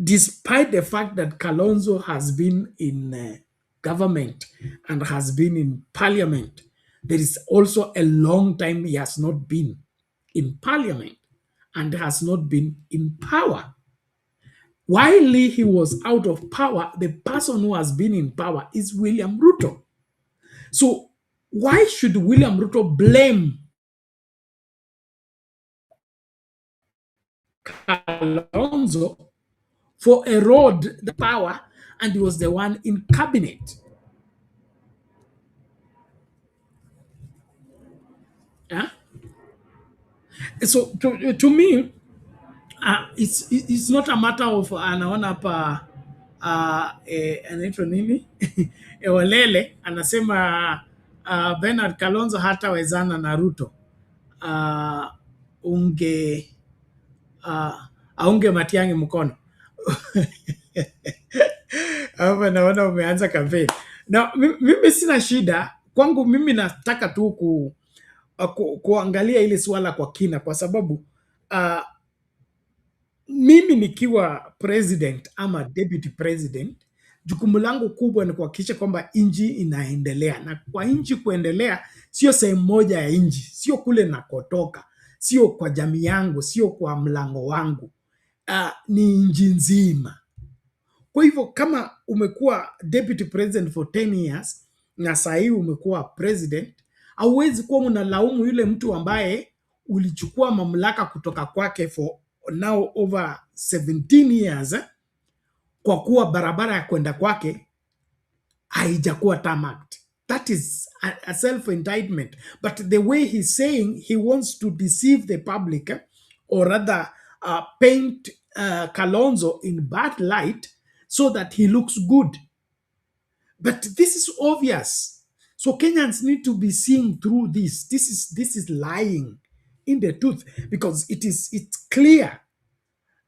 despite the fact that Kalonzo has been in government and has been in parliament, there is also a long time he has not been in parliament and has not been in power. While he was out of power, the person who has been in power is William Ruto. So why should William Ruto blame Kalonzo for a road, the power, and he was the one in cabinet? Yeah? So to me, it's not a matter of anaona hapa anaitwa nini Ewalele anasema Bernard Kalonzo hatawezana na Ruto, unge aunge Matiang'i mkono. Hapa naona umeanza kampeni na mimi sina shida kwangu. Mimi nataka tu kuangalia ile swala kwa kina, kwa sababu mimi nikiwa president ama deputy president, jukumu langu kubwa ni kuhakikisha kwamba nchi inaendelea, na kwa nchi kuendelea sio sehemu moja ya nchi, sio kule nakotoka, sio kwa jamii yangu, sio kwa mlango wangu, ni nchi nzima. Kwa hivyo kama umekuwa deputy president for 10 years na saa hii umekuwa president, hauwezi kuwa unalaumu yule mtu ambaye ulichukua mamlaka kutoka kwake for now over 17 years kwa kuwa barabara ya kwenda kwake haijakuwa tarmacked. That is a self-indictment. But the way he's saying he wants to deceive the public, or rather paint Kalonzo in bad light so that he looks good. But this is obvious. So Kenyans need to be seeing through this. This is lying in the tooth, because it's clear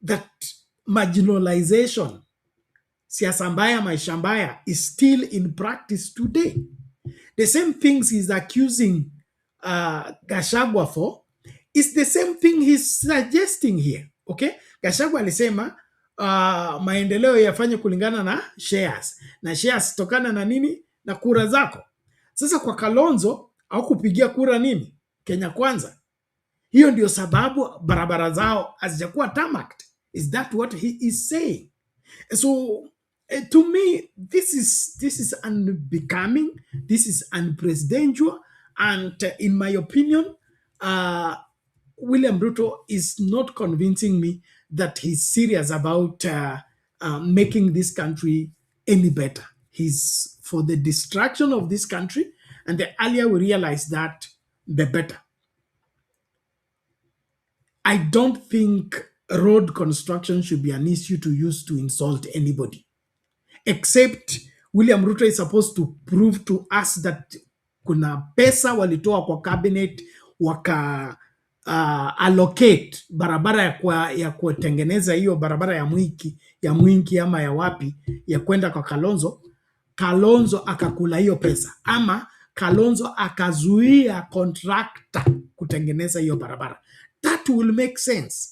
that marginalization, siasa mbaya, maisha mbaya, is still in practice today. The same things he's accusing Gachagua for is the same thing he's suggesting here. Okay? Gachagua alisema maendeleo yafanye kulingana na shares. Na shares tokana na nini? Na kura zako. Sasa kwa Kalonzo au kupigia kura nini? Kenya Kwanza. Hiyo ndio sababu barabara zao hazijakuwa tarmacked. Is that what he is saying? So to me, this is unbecoming, this is unpresidential, and in my opinion, William Ruto is not convincing me that he's serious about making this country any better. He's for the destruction of this country, and the earlier we realize that, the better. I don't think road construction should be an issue to use to insult anybody, except William Ruto is supposed to prove to us that kuna pesa walitoa kwa cabinet waka allocate barabara ya kutengeneza hiyo barabara ya Mwingi ama ya wapi ya kwenda kwa Kalonzo. Kalonzo akakula hiyo pesa, ama Kalonzo akazuia contractor kutengeneza hiyo barabara. That will make sense.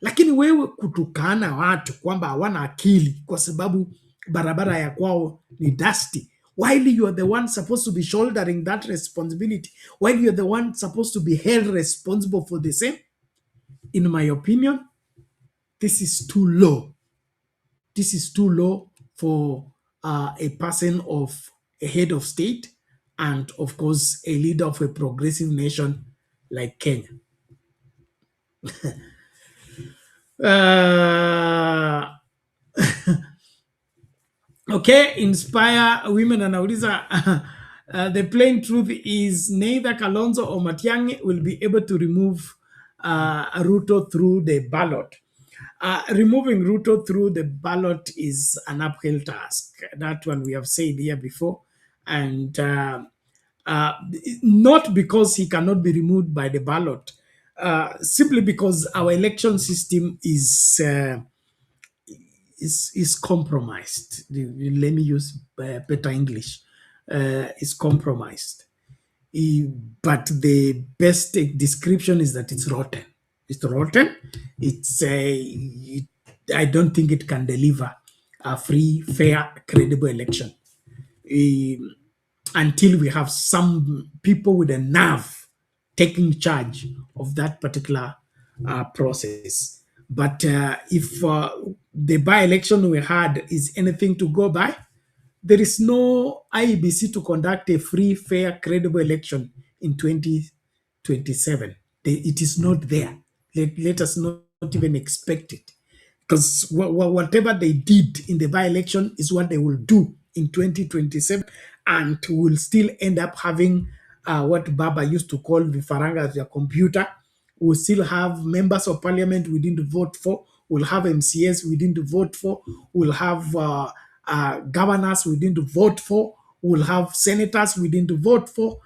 Lakini wewe kutukana watu kwamba hawana akili kwa sababu barabara ya kwao ni dusty, while you are the one supposed to be shouldering that responsibility, while you are the one supposed to be held responsible for the same, in my opinion, this is too low. This is too low for a person of a head of state and, of course, a leader of a progressive nation like Kenya. Okay, Inspire Women anauliza the plain truth is neither Kalonzo or Matiang'i will be able to remove Ruto through the ballot. Removing Ruto through the ballot is an uphill task. That one we have said here before. And uh, not because he cannot be removed by the ballot, simply because our election system is compromised. Let me use better English. Is compromised. But the best description is that it's rotten. It's rotten. I don't think it can deliver a free, fair, credible election until we have some people with a nerve taking charge of that particular process. But if the by-election we had is anything to go by, there is no IEBC to conduct a free, fair, credible election in 2027. It is not there. Let us not even expect it. Because whatever they did in the by-election is what they will do in 2027, and will still end up having what Baba used to call vifaranga, their computer. We'll still have members of parliament we didn't vote for. We'll have MCS we didn't vote for. We'll have governors we didn't vote for. We'll have senators we didn't vote for.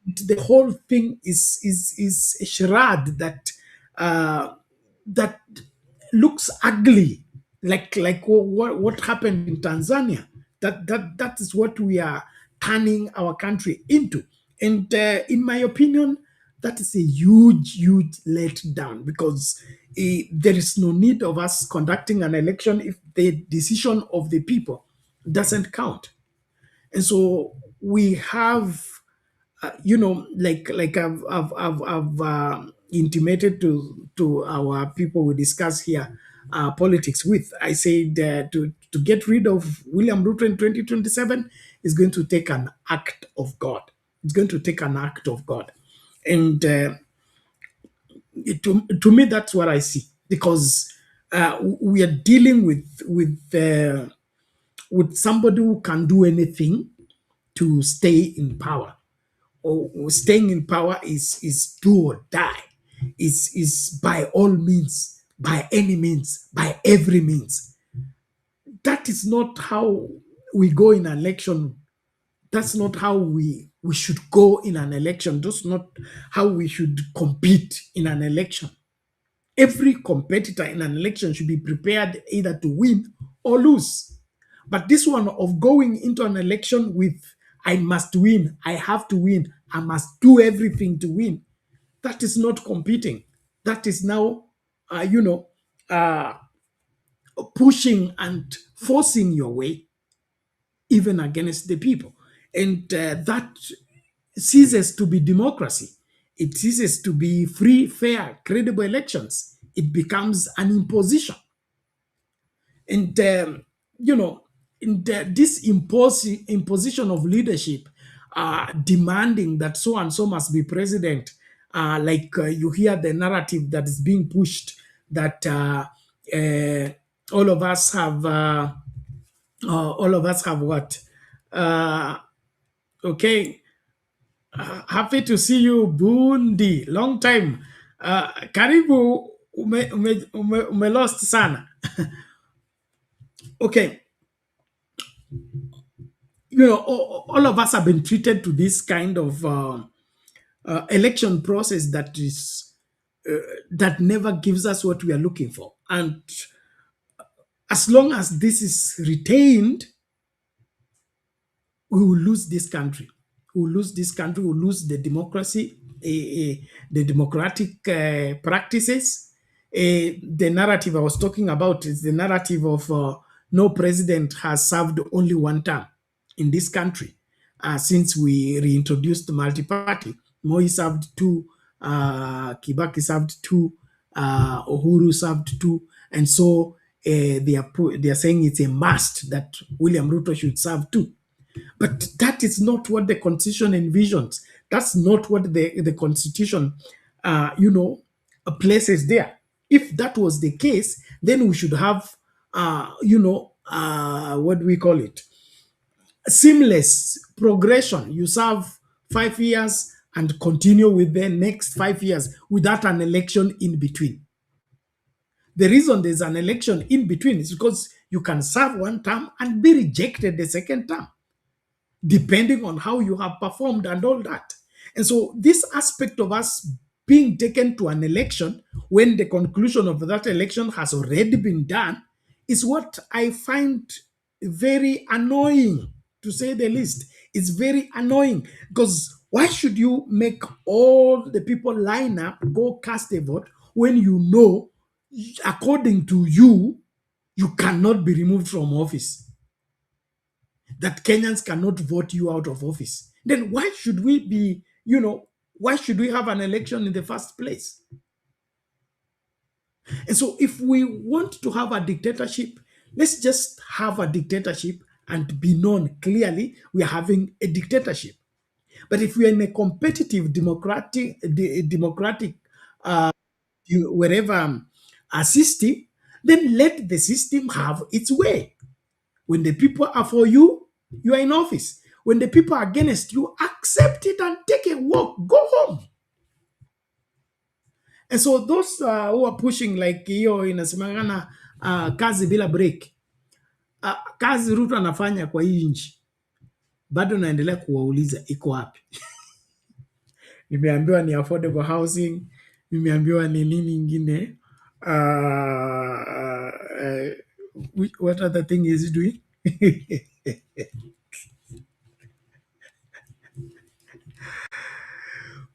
The whole thing is a charade that looks ugly, like what happened in Tanzania. That is what we are turning our country into, and in my opinion, that is a huge letdown, because there is no need of us conducting an election if the decision of the people doesn't count. And so we have like I've intimated to our people we discuss here politics with. I said to get rid of William Ruto in 2027 is going to take an act of God. It's going to take an act of God, and to me that's what I see, because we are dealing with somebody who can do anything to stay in power. Or staying in power is do or die. Is by all means, by any means, by every means. That is not how we go in an election. That's not how we should go in an election. That's not how we should compete in an election. Every competitor in an election should be prepared either to win or lose. But this one of going into an election with I must win, I have to win, I must do everything to win, that is not competing. That is now, pushing and forcing your way, even against the people. And that ceases to be democracy. It ceases to be free, fair, credible elections. It becomes an imposition. And, this imposition of leadership, demanding that so and so must be president, you hear the narrative that is being pushed that all of us have what? Okay. Happy to see you, Bundi. Long time. Karibu, ume lost sana. Okay. All of us have been treated to this kind of election process that never gives us what we are looking for. And as long as this is retained, we will lose this country. We will lose this country. We will lose the democracy, the democratic practices. The narrative I was talking about is the narrative of no president has served only one term in this country since we reintroduced multi-party. Moi served two, Kibaki served two, Uhuru served two, and so they are saying it's a must that William Ruto should serve two. But that is not what the Constitution envisions. That's not what the Constitution, places there. If that was the case, then we should have, what do we call it? Seamless progression. You serve 5 years and continue with the next 5 years without an election in between. The reason there's an election in between is because you can serve one term and be rejected the second term, depending on how you have performed and all that. And so this aspect of us being taken to an election when the conclusion of that election has already been done is what I find very annoying, to say the least. It's very annoying, because why should you make all the people line up, go cast a vote, when you know, according to you, you cannot be removed from office, that Kenyans cannot vote you out of office? Then why should we be, why should we have an election in the first place? And so if we want to have a dictatorship, let's just have a dictatorship and be known clearly we are having a dictatorship. But if we are in a competitive democratic wherever system, then let the system have its way. When the people are for you, you are in office. When the people are against you, accept it and take a walk, go home. And so those who are pushing like hiyo inasemekana kazi bila break, kazi Ruto anafanya kwa hii nchi, bado naendelea kuwauliza iko wapi? Nimeambiwa ni affordable housing, nimeambiwa ni nini ingine, what other thing is he doing?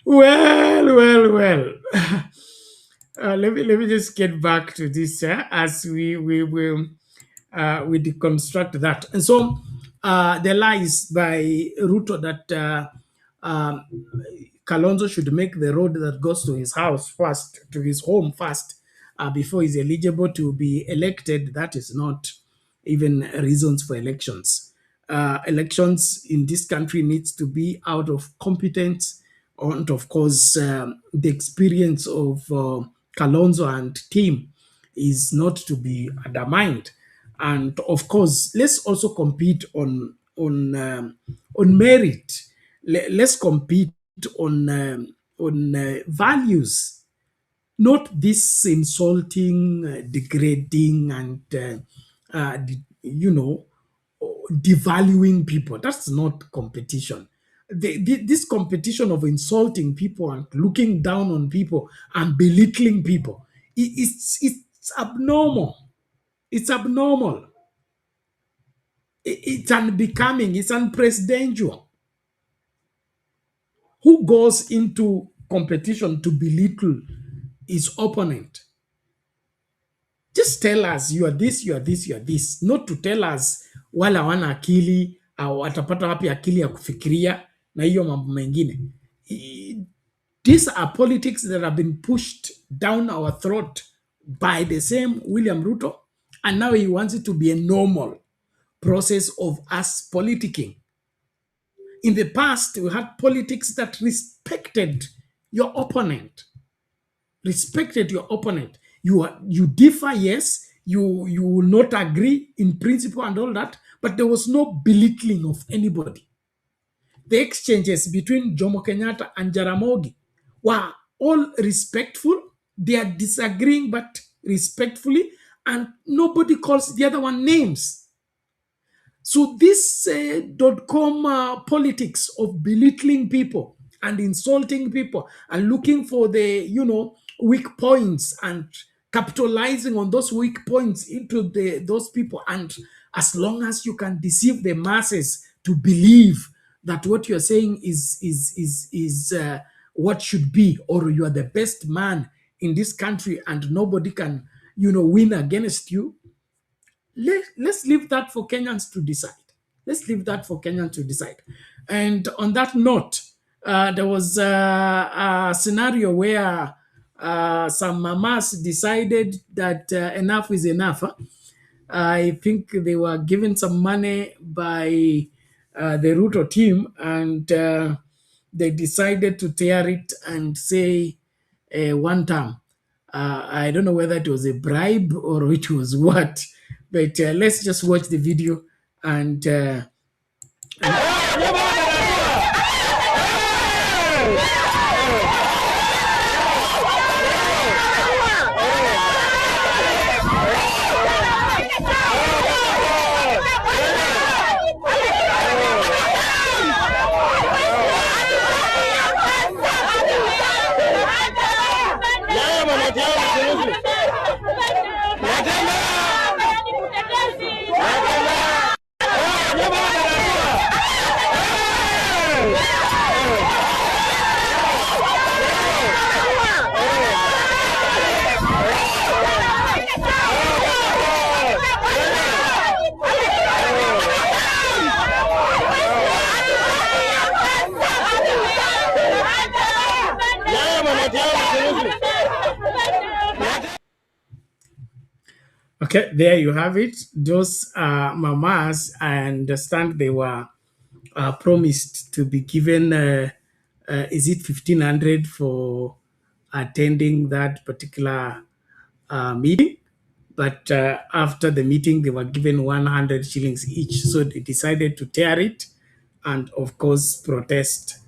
Well. Let me just get back to this as we deconstruct that. And so the lies by Ruto that Kalonzo should make the road that goes to his house first, to his home first, before he's eligible to be elected, that is not even reasons for elections. Elections in this country needs to be out of competence, and of course the experience of Kalonzo and team is not to be undermined. And of course, let's also compete on merit. Let's compete on values, not this insulting, degrading, and devaluing people. That's not competition. This competition of insulting people and looking down on people and belittling people, it's abnormal. It's abnormal. It's unbecoming. It's unpresidential. Who goes into competition to belittle his opponent? Just tell us you are this, you are this, you are this. Not to tell us wala wana akili au atapata wapi akili ya kufikiria na hiyo mambo mengine. These are politics that have been pushed down our throat by the same William Ruto, and now he wants it to be a normal process of us politicking. In the past, we had politics that respected your opponent. Respected your opponent. You differ, yes. You will not agree in principle and all that, but there was no belittling of anybody. The exchanges between Jomo Kenyatta and Jaramogi were all respectful. They are disagreeing, but respectfully, and nobody calls the other one names. So this .com politics of belittling people and insulting people and looking for the weak points and capitalizing on those weak points into those people, and as long as you can deceive the masses to believe that what you're saying is what should be, or you are the best man in this country and nobody can win against you. Let's leave that for Kenyans to decide. Let's leave that for Kenyans to decide. And on that note, there was a scenario where some mamas decided that enough is enough. I think they were given some money by the Ruto team, and they decided to tear it and say one term. I don't know whether it was a bribe or it was what, but let's just watch the video and Okay, there you have it. Those mamas, I understand they were promised to be given, is it 1,500 for attending that particular meeting? But after the meeting, they were given 100 shillings each. So they decided to tear it and, of course, protest.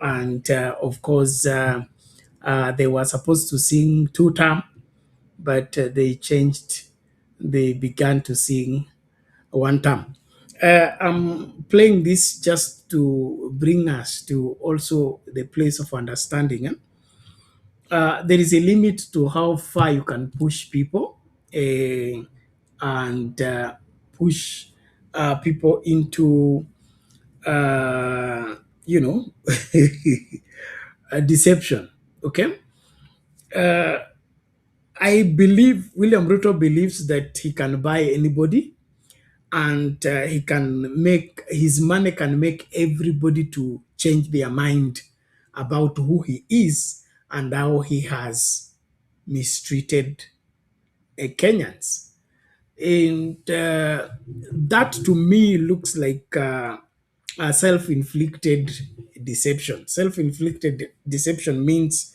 And, of course, they were supposed to sing two term, but they changed. They began to sing one term. I'm playing this just to bring us to also the place of understanding. There is a limit to how far you can push people and push people into, you know, a deception. Okay. I believe William Ruto believes that he can buy anybody and he can make his money can make everybody to change their mind about who he is and how he has mistreated Kenyans. And that to me looks like a self-inflicted deception. Self-inflicted deception means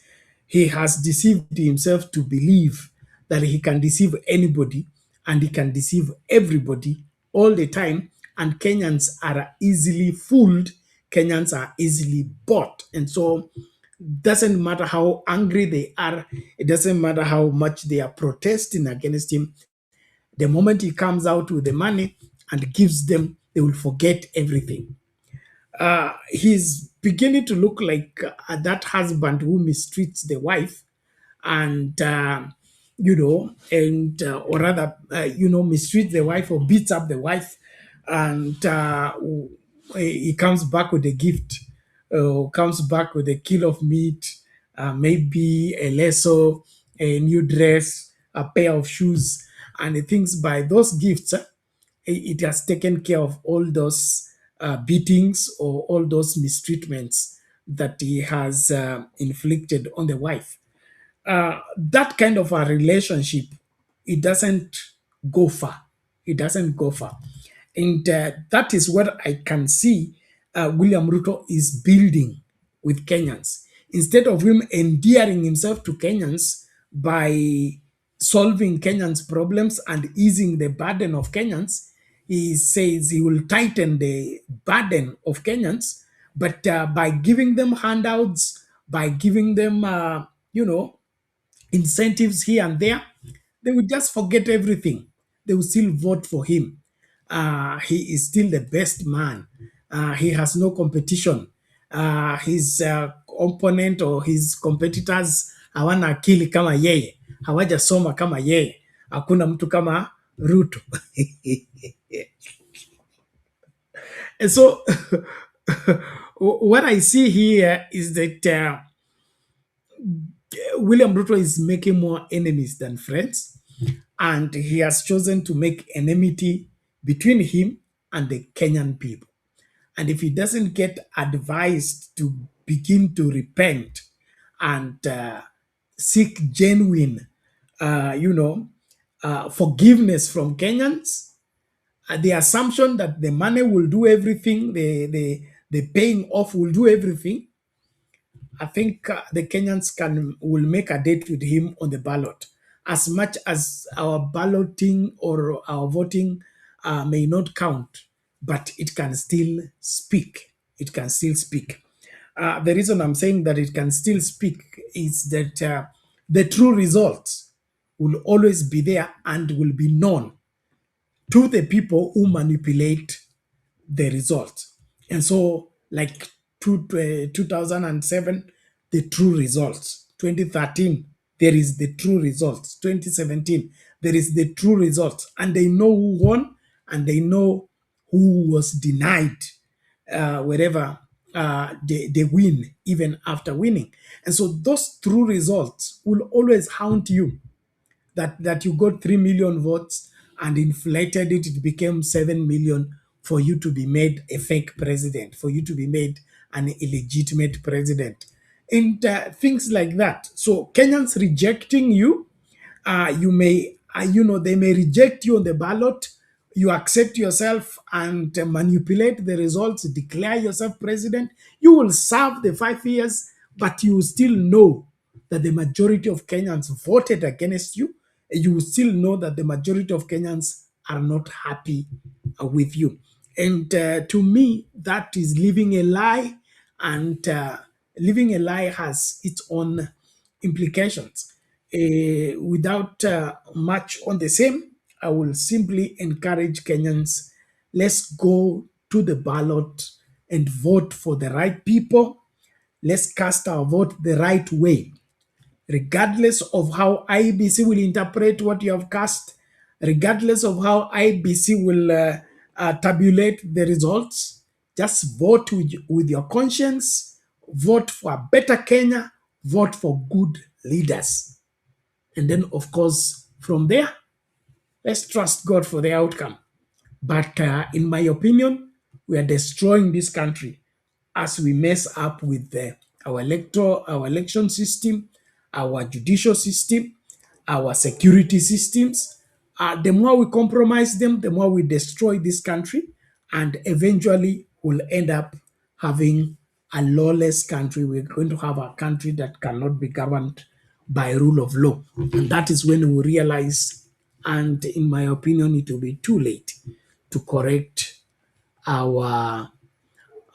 he has deceived himself to believe that he can deceive anybody and he can deceive everybody all the time. And Kenyans are easily fooled. Kenyans are easily bought. And so doesn't matter how angry they are, it doesn't matter how much they are protesting against him. The moment he comes out with the money and gives them, they will forget everything. He's beginning to look like that husband who mistreats the wife and, or rather, mistreats the wife or beats up the wife. And he comes back with a gift, comes back with a kilo of meat, maybe a lasso, a new dress, a pair of shoes, and he thinks by those gifts, it has taken care of all those beatings or all those mistreatments that he has inflicted on the wife. That kind of a relationship, it doesn't go far. It doesn't go far. And that is what I can see William Ruto is building with Kenyans. Instead of him endearing himself to Kenyans by solving Kenyans' problems and easing the burden of Kenyans, he says he will tighten the burden of Kenyans, but by giving them handouts, by giving them, incentives here and there, they will just forget everything. They will still vote for him. He is still the best man. He has no competition. His opponent or his competitors hawana akili kama yeye, hawajasoma kama yeye. Hakuna mtu kama Ruto. And so, what I see here is that William Ruto is making more enemies than friends, and he has chosen to make enmity between him and the Kenyan people. And if he doesn't get advised to begin to repent and seek genuine, forgiveness from Kenyans, the assumption that the money will do everything, the paying off will do everything, I think the Kenyans will make a date with him on the ballot. As much as our balloting or our voting may not count, but it can still speak. It can still speak. The reason I'm saying that it can still speak is that the true results will always be there and will be known to the people who manipulate the results. And so, like 2007, the true results. 2013, there is the true results. 2017, there is the true results. And they know who won and they know who was denied wherever they win, even after winning. And so those true results will always haunt you. That you got 3 million votes and inflated it, it became 7 million for you to be made a fake president, for you to be made an illegitimate president, and things like that. So Kenyans rejecting you, you may they may reject you on the ballot. You accept yourself and manipulate the results, declare yourself president. You will serve the 5 years, but you will still know that the majority of Kenyans voted against you. You will still know that the majority of Kenyans are not happy with you. And to me, that is living a lie, and living a lie has its own implications. Without much on the same, I will simply encourage Kenyans, let's go to the ballot and vote for the right people. Let's cast our vote the right way, regardless of how IBC will interpret what you have cast, regardless of how IBC will tabulate the results. Just vote with your conscience, vote for a better Kenya, vote for good leaders. And then, of course, from there, let's trust God for the outcome. But in my opinion, we are destroying this country as we mess up with our election system, our judicial system, our security systems. The more we compromise them, the more we destroy this country, and eventually we'll end up having a lawless country. We're going to have a country that cannot be governed by rule of law. And that is when we realize, and in my opinion, it will be too late to correct our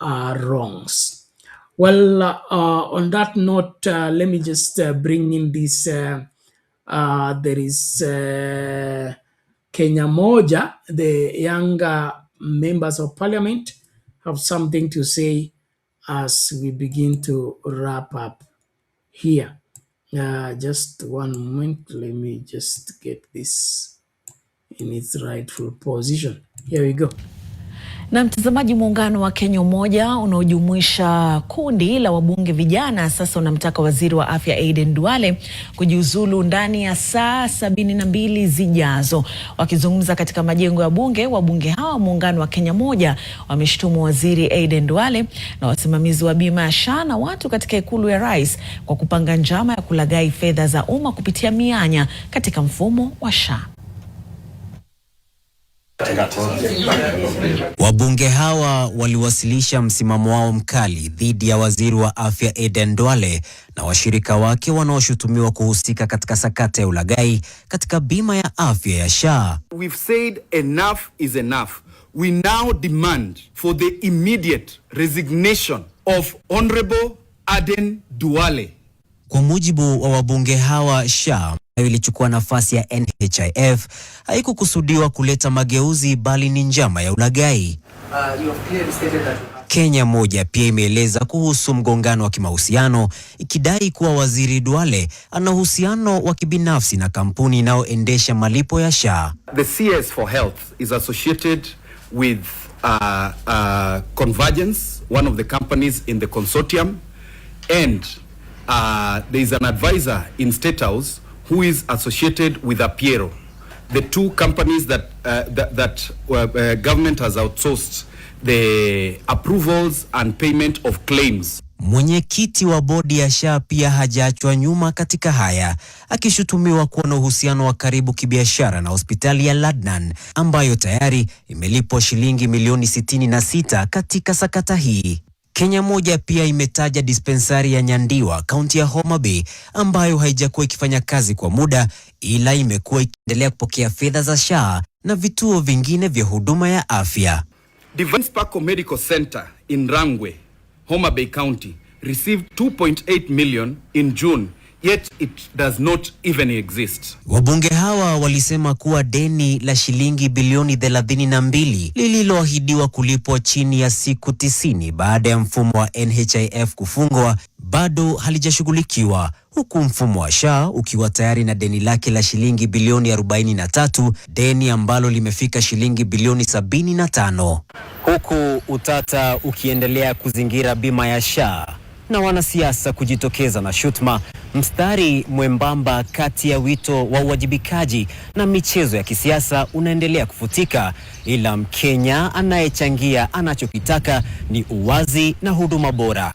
wrongs. Well, on that note, let me just bring in this. There is Kenya Moja, the younger members of parliament, have something to say as we begin to wrap up here. Just one moment. Let me just get this in its rightful position. Here we go. Na mtazamaji, muungano wa Kenya Umoja unaojumuisha kundi la wabunge vijana sasa unamtaka waziri wa afya Aden Duale kujiuzulu ndani ya saa 72 zijazo. Wakizungumza katika majengo ya bunge, wabunge hawa muungano wa Kenya Umoja wameshtumu waziri Aden Duale na wasimamizi wa bima ya SHA na watu katika ikulu ya rais kwa kupanga njama ya kulaghai fedha za umma kupitia mianya katika mfumo wa SHA. Wabunge hawa waliwasilisha msimamo wao mkali dhidi ya waziri wa afya Aden Duale na washirika wake wanaoshutumiwa kuhusika katika sakata ya ulaghai katika bima ya afya ya SHA. We've said enough is enough. We now demand for the immediate resignation of Honorable Aden Duale. Kwa mujibu wa wabunge hawa, SHA ilichukua nafasi ya NHIF haikukusudiwa kuleta mageuzi bali ni njama ya ulaghai. Kenya Moja pia imeeleza kuhusu mgongano wa kimahusiano, ikidai kuwa waziri Duale ana uhusiano wa kibinafsi na kampuni inayoendesha malipo ya SHA. The CS for Health is associated with Convergence, one of the companies in the consortium, and there is an advisor in State House who is associated with Apiero, the two companies that government has outsourced the approvals and payment of claims. Mwenyekiti wa bodi ya SHA pia hajaachwa nyuma katika haya, akishutumiwa kuwa na uhusiano wa karibu kibiashara na hospitali ya Ladnan ambayo tayari imelipwa shilingi milioni 66 katika sakata hii. Kenya Moja pia imetaja dispensari ya Nyandiwa, kaunti ya Homa Bay, ambayo haijakuwa ikifanya kazi kwa muda, ila imekuwa ikiendelea kupokea fedha za SHA na vituo vingine vya huduma ya afya. Deepens Medical Center in Rangwe, Homa Bay County, received 2.8 million in June, yet it does not even exist. Wabunge hawa walisema kuwa deni la shilingi bilioni 32 lililoahidiwa kulipwa chini ya siku 90 baada ya mfumo wa NHIF kufungwa bado halijashughulikiwa, huku mfumo wa SHA ukiwa tayari na deni lake la shilingi bilioni 43, deni ambalo limefika shilingi bilioni 75. Huku utata ukiendelea kuzingira bima ya SHA na wanasiasa kujitokeza na shutuma, mstari mwembamba kati ya wito wa uwajibikaji na michezo ya kisiasa unaendelea kufutika, ila Mkenya anayechangia anachokitaka ni uwazi na huduma bora.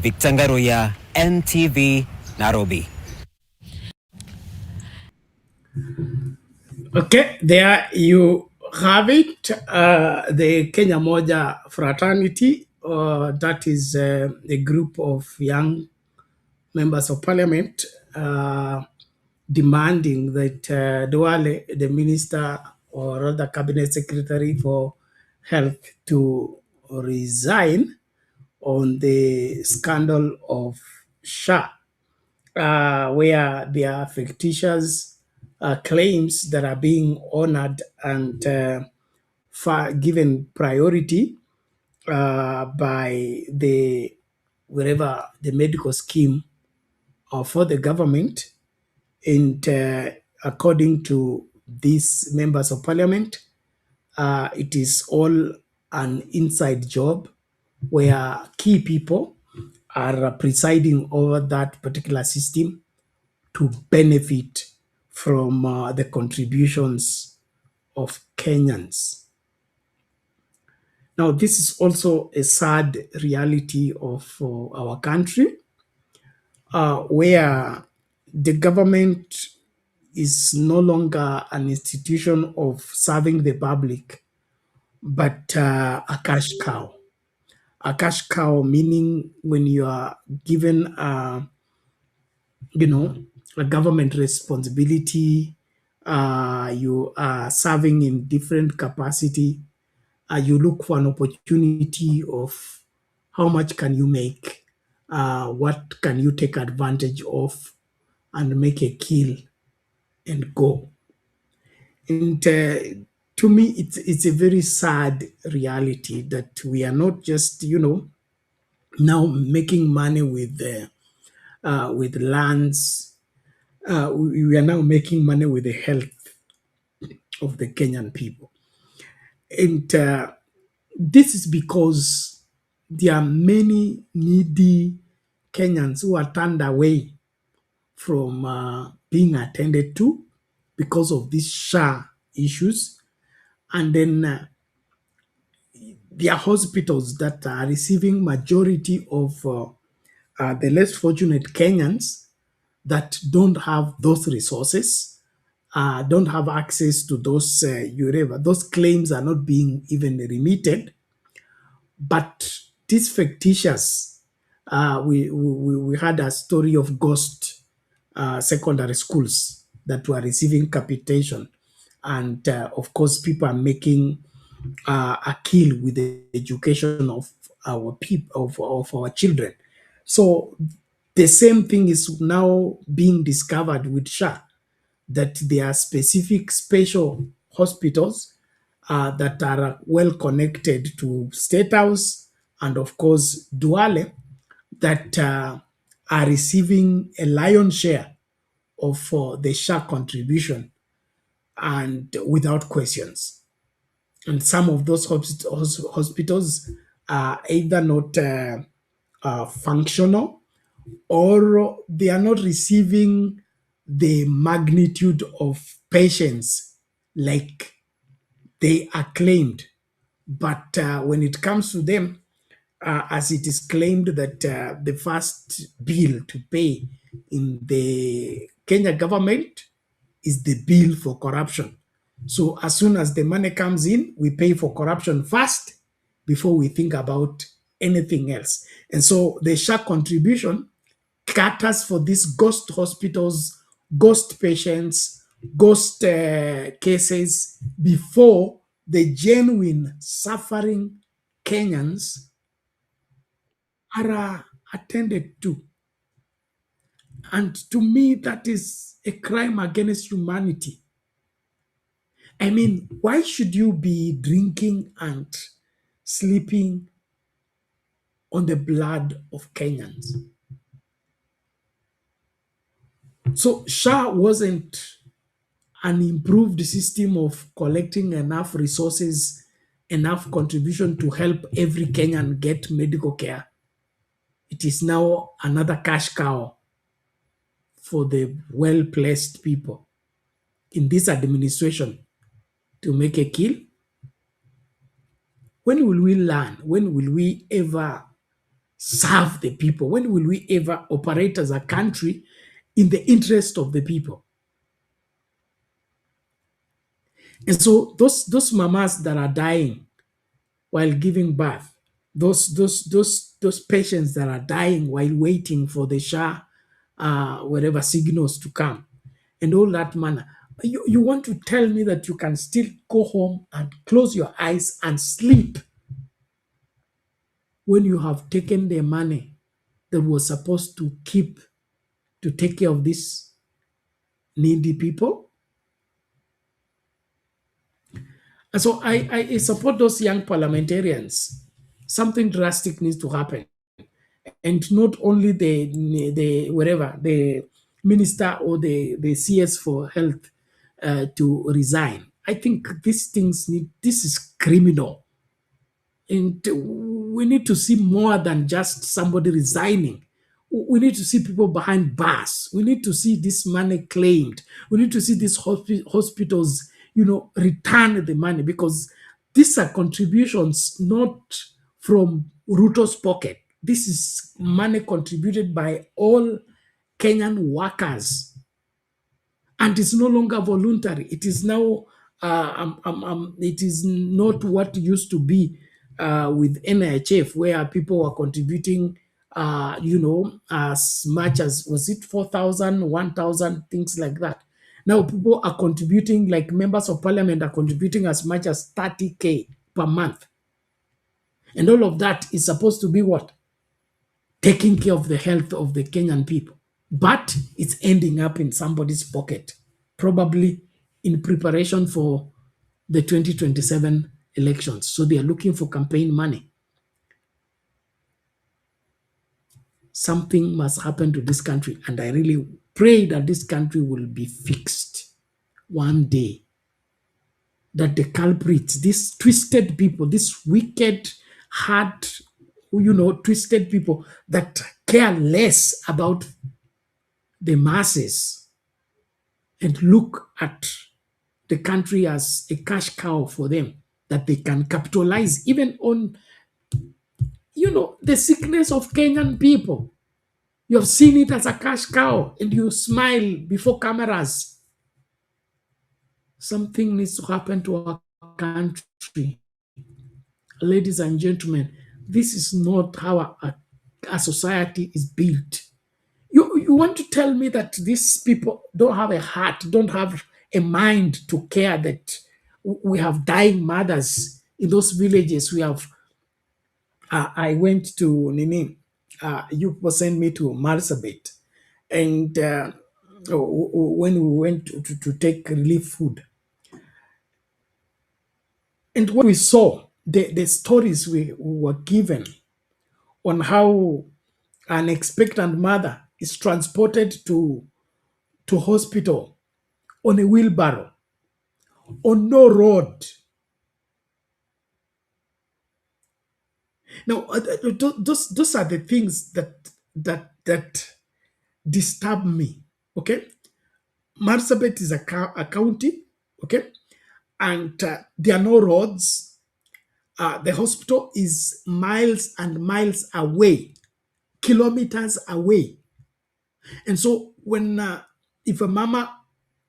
Victor Ngaro ya NTV, Nairobi. Okay, there you have it. The Kenya Moja fraternity, that is a group of young members of parliament demanding that Duale, the minister or rather cabinet secretary for health, to resign on the scandal of SHA, where there are fictitious claims that are being honored and given priority by the wherever the medical scheme for the government. And according to these members of parliament, it is all an inside job where key people are presiding over that particular system to benefit from the contributions of Kenyans. Now, this is also a sad reality of our country, where the government is no longer an institution of serving the public, but a cash cow. A cash cow meaning when you are given a government responsibility, you are serving in different capacity, you look for an opportunity of how much can you make, what can you take advantage of, and make a kill and go. And to me, it's a very sad reality that we are not just, now making money with lands. We are now making money with the health of the Kenyan people. And this is because there are many needy Kenyans who are turned away from being attended to because of these SHA issues. And then there are hospitals that are receiving majority of the less fortunate Kenyans that don't have those resources, don't have access to those those claims are not being even remitted. But these fictitious, we had a story of ghost secondary schools that were receiving capitation. And of course, people are making a kill with the education of our people, of our children. So the same thing is now being discovered with SHA, that there are specific special hospitals that are well connected to State House and, of course, Duale, that are receiving a lion's share of the SHA contribution and without questions. And some of those hospitals are either not functional, or they are not receiving the magnitude of patients like they are claimed. But when it comes to them, as it is claimed that the first bill to pay in the Kenya government is the bill for corruption. So as soon as the money comes in, we pay for corruption first before we think about anything else. And so the SHA contribution caters for these ghost hospitals, ghost patients, ghost cases before the genuine suffering Kenyans are attended to. And to me, that is a crime against humanity. I mean, why should you be drinking and sleeping on the blood of Kenyans? So SHA wasn't an improved system of collecting enough resources, enough contribution to help every Kenyan get medical care. It is now another cash cow for the well-placed people in this administration to make a kill. When will we learn? When will we ever serve the people? When will we ever operate as a country in the interest of the people? And so those mamas that are dying while giving birth, those patients that are dying while waiting for the SHA, whatever signals to come, and all that manner. You want to tell me that you can still go home and close your eyes and sleep when you have taken the money that was supposed to take care of these needy people? And so I support those young parliamentarians. Something drastic needs to happen. And not only the minister or the CS for health to resign. I think this is criminal. And we need to see more than just somebody resigning. We need to see people behind bars. We need to see this money claimed. We need to see these hospitals, return the money, because these are contributions not from Ruto's pocket. This is money contributed by all Kenyan workers, and it's no longer voluntary. It is now, it is not what used to be with NHF, where people were contributing, as much as, was it 4,000, 1,000, things like that. Now people are contributing, like members of parliament are contributing as much as 30K per month. And all of that is supposed to be what? Taking care of the health of the Kenyan people. But it's ending up in somebody's pocket, probably in preparation for the 2027 elections. So they are looking for campaign money. Something must happen to this country, and I really pray that this country will be fixed one day. That the culprits, these twisted people, these wicked, hard, twisted people that care less about the masses and look at the country as a cash cow for them, that they can capitalize even on, the sickness of Kenyan people. You have seen it as a cash cow and you smile before cameras. Something needs to happen to our country. Ladies and gentlemen, this is not how a society is built. You want to tell me that these people don't have a heart, don't have a mind to care, that we have dying mothers in those villages? We have, I went to Nini, you sent me to Marsabit, and when we went to take relief food, and what we saw, the stories we were given on how an expectant mother is transported to hospital on a wheelbarrow, on no road. Now, those are the things that disturb me. Okay, Marsabit is a county. Okay, and there are no roads. The hospital is miles and miles away, kilometers away. And so when if a mama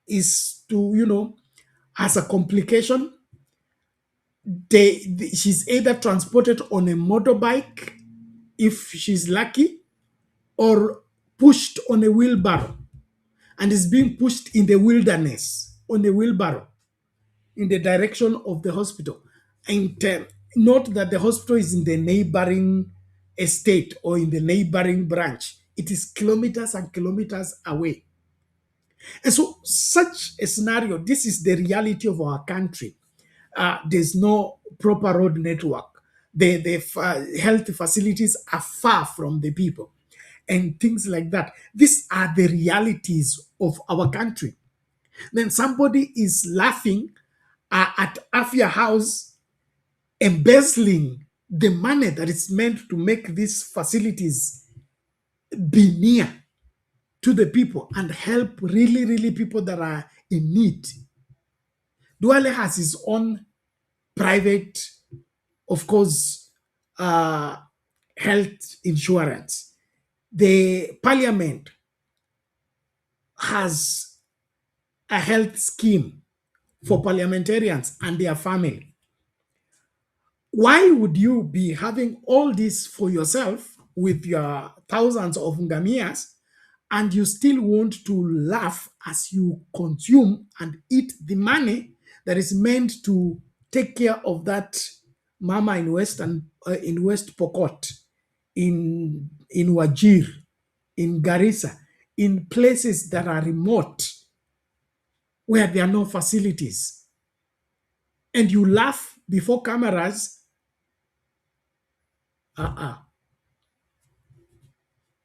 is to has a complication, she's either transported on a motorbike if she's lucky, or pushed on a wheelbarrow, and is being pushed in the wilderness on a wheelbarrow in the direction of the hospital. And not that the hospital is in the neighboring estate or in the neighboring branch. It is kilometers and kilometers away. And so such a scenario, this is the reality of our country. There's no proper road network. The health facilities are far from the people and things like that. These are the realities of our country. Then somebody is laughing at Afia House, embezzling the money that is meant to make these facilities be near to the people and help really, really people that are in need. Duale has his own private, of course, health insurance. The parliament has a health scheme for parliamentarians and their family. Why would you be having all this for yourself with your thousands of ngamias, and you still want to laugh as you consume and eat the money that is meant to take care of that mama in West Pokot, in Wajir, in Garissa, in places that are remote where there are no facilities, and you laugh before cameras?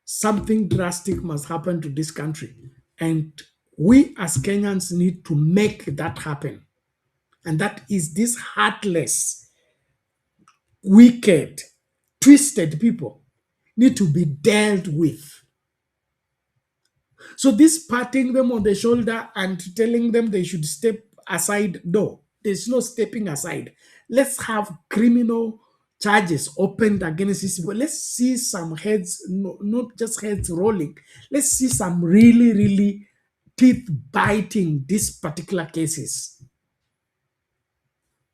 Something drastic must happen to this country, and we as Kenyans need to make that happen. And that is this heartless, wicked, twisted people need to be dealt with. So this patting them on the shoulder and telling them they should step aside, no, there's no stepping aside. Let's have criminal charges opened against these people. Let's see some heads, no, not just heads rolling. Let's see some really, really teeth biting these particular cases.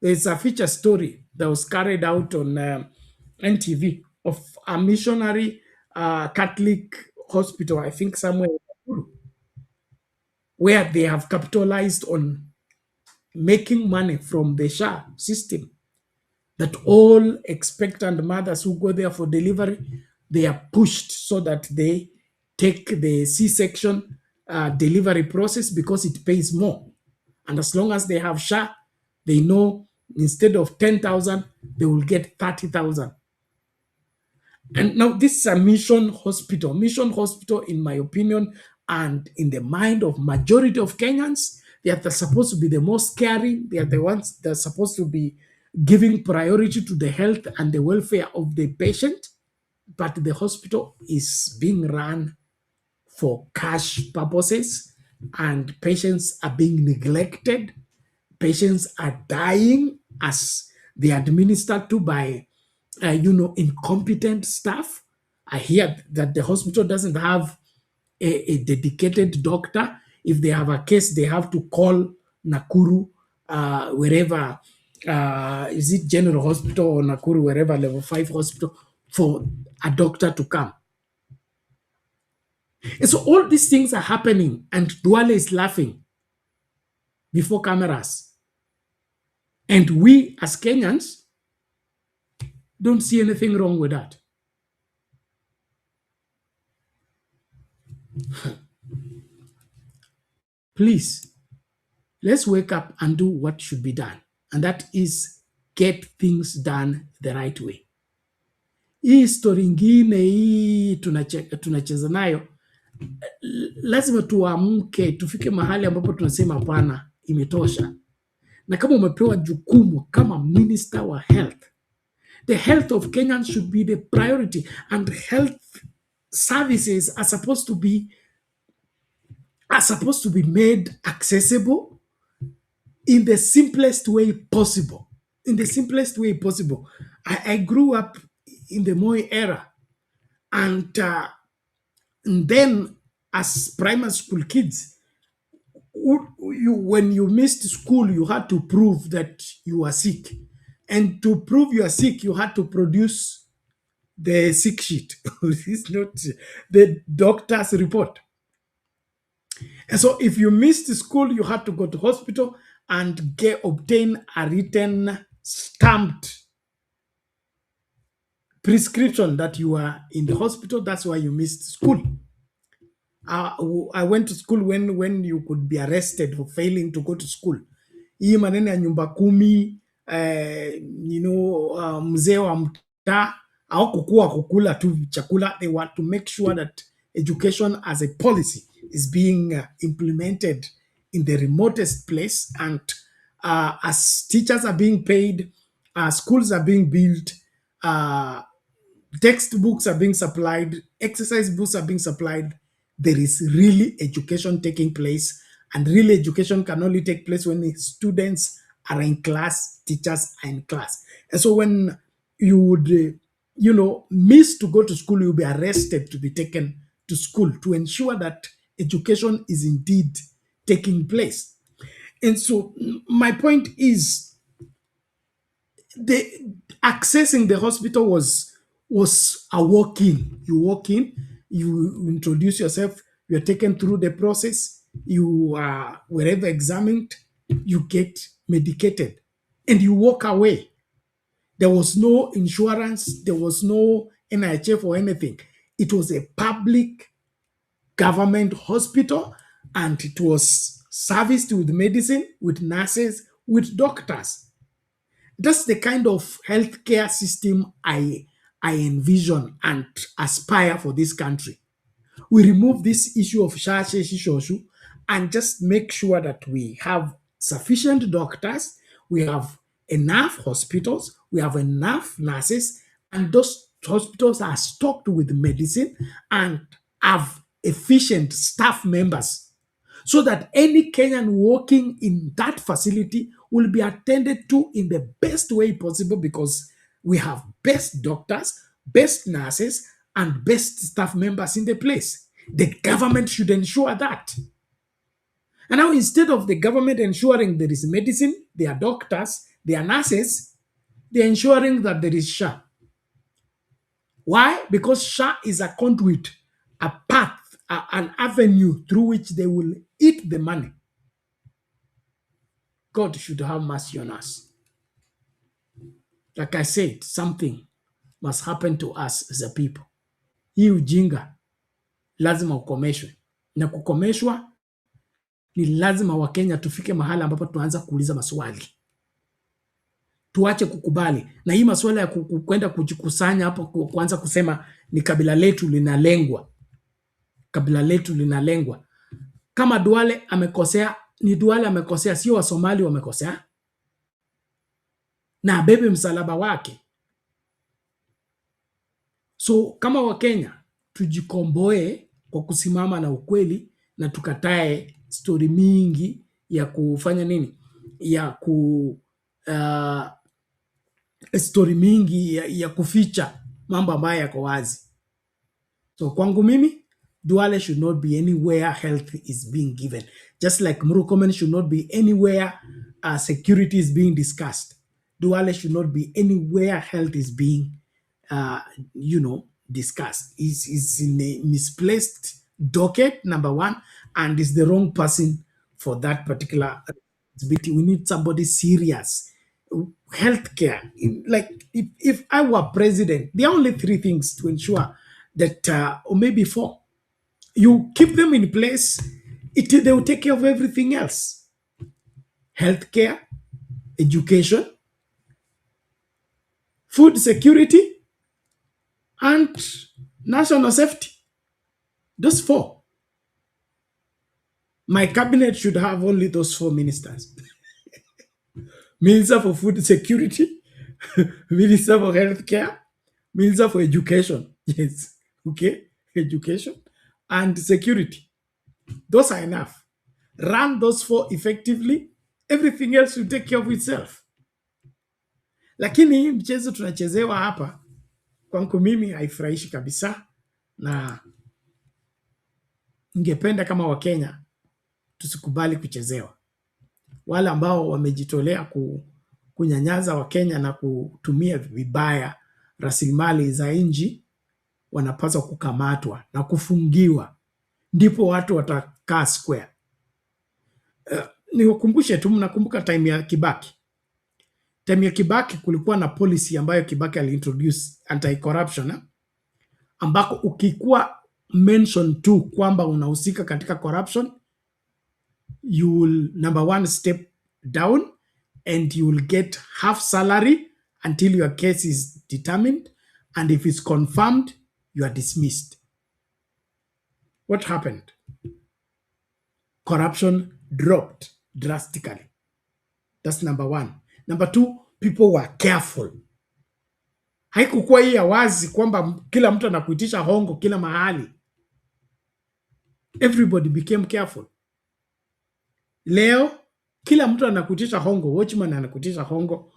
There's a feature story that was carried out on NTV of a missionary Catholic hospital, I think somewhere in Nakuru, where they have capitalized on making money from the SHA system, that all expectant mothers who go there for delivery, they are pushed so that they take the C-section delivery process because it pays more. And as long as they have SHA, they know instead of 10,000, they will get 30,000. And now this is a mission hospital. Mission hospital, in my opinion, and in the mind of majority of Kenyans, they are supposed to be the most caring. They are the ones that are supposed to be giving priority to the health and the welfare of the patient. But the hospital is being run for cash purposes, and patients are being neglected. Patients are dying as they are administered to by incompetent staff. I hear that the hospital doesn't have a dedicated doctor. If they have a case, they have to call Nakuru, wherever, is it General Hospital or Nakuru, wherever, level 5 hospital, for a doctor to come. And so all these things are happening, and Duale is laughing before cameras. And we as Kenyans don't see anything wrong with that. Please, let's wake up and do what should be done. And that is get things done the right way. Hii story ingine hii tunacheza nayo, lazima tuamke, tufike mahali ambapo tunasema hapana, imetosha. Na kama umepewa jukumu kama minister wa health, the health of Kenyans should be the priority, and health services are supposed to be made accessible in the simplest way possible. In the simplest way possible. I grew up in the Moi era, and then as primary school kids, when you missed school, you had to prove that you were sick. And to prove you are sick, you had to produce the sick sheet. It's not the doctor's report. And so if you missed school, you had to go to hospital and obtain a written, stamped prescription that you are in the hospital. That's why you missed school. I went to school when you could be arrested for failing to go to school. Hii maneno ya nyumba kumi, mzee wa mtaa, hawakukuwa kukula tu chakula. They want to make sure that education as a policy is being implemented in the remotest place. And as teachers are being paid, schools are being built, textbooks are being supplied, exercise books are being supplied, there is really education taking place. And really education can only take place when the students are in class, teachers are in class. And so when you would, miss to go to school, you'll be arrested to be taken to school to ensure that education is indeed taking place. And so my point is, the accessing the hospital was a walk-in. You walk in, you introduce yourself, you're taken through the process, you are wherever examined, you get medicated, and you walk away. There was no insurance, there was no NHF or anything. It was a public government hospital, and it was serviced with medicine, with nurses, with doctors. That's the kind of healthcare system I envision and aspire for this country. We remove this issue of shashe shishoshu and just make sure that we have sufficient doctors, we have enough hospitals, we have enough nurses, and those hospitals are stocked with medicine and have efficient staff members, so that any Kenyan working in that facility will be attended to in the best way possible, because we have best doctors, best nurses, and best staff members in the place. The government should ensure that. And now, instead of the government ensuring there is medicine, there are doctors, there are nurses, they're ensuring that there is SHA. Why? Because SHA is a conduit, a path, an avenue through which they will eat the money. God should have mercy on us. Like I said, something must happen to us as a people. Hii ujinga lazima ukomeshwe, na kukomeshwa ni lazima Wakenya tufike mahali ambapo tuanza kuuliza maswali. Tuache kukubali na hii maswala ya kwenda kujikusanya hapo kuanza kusema ni kabila letu linalengwa. Kabila letu linalengwa. Kama Duale amekosea, ni Duale amekosea, sio Wasomali wamekosea. Na abebe msalaba wake. So kama Wakenya tujikomboe kwa kusimama na ukweli, na tukatae story mingi ya kufanya nini, ya story mingi ya kuficha mambo ambayo yako wazi. So kwangu mimi, Duale should not be anywhere health is being given, just like Murkomen should not be anywhere security is being discussed. Duale should not be anywhere health is being discussed. Is in a misplaced docket, number one, and is the wrong person for that particular responsibility. We need somebody serious. Healthcare, like if I were president, there are only 3 things to ensure that, or maybe 4. You keep them in place, they will take care of everything else. Healthcare, education, food security, and national safety. Those 4. My cabinet should have only those 4 ministers. Minister for food security, Minister for healthcare, Minister for education. Yes, okay, education and security. Those are enough. Run those 4 effectively, everything else will take care of itself. Lakini hii mchezo tunachezewa hapa, kwangu mimi haifurahishi kabisa, na ningependa kama Wakenya tusikubali kuchezewa. Wale ambao wamejitolea kunyanyaza Wakenya na kutumia vibaya rasilimali za nchi wanapaswa kukamatwa na kufungiwa, ndipo watu watakaa square. Nikukumbushe tu, mnakumbuka time ya Kibaki. Time ya Kibaki kulikuwa na policy ambayo Kibaki aliintroduce, anti-corruption, ambako ukikuwa mention tu kwamba unahusika katika corruption, you will, number 1, step down, and you will get half salary until your case is determined, and if it's confirmed, you are dismissed. What happened? Corruption dropped drastically. That's number 1. Number 2, people were careful. Haikukuwa hii ya wazi kwamba kila mtu anakuitisha hongo kila mahali. Everybody became careful. Leo kila mtu anakuitisha hongo, watchman anakuitisha hongo,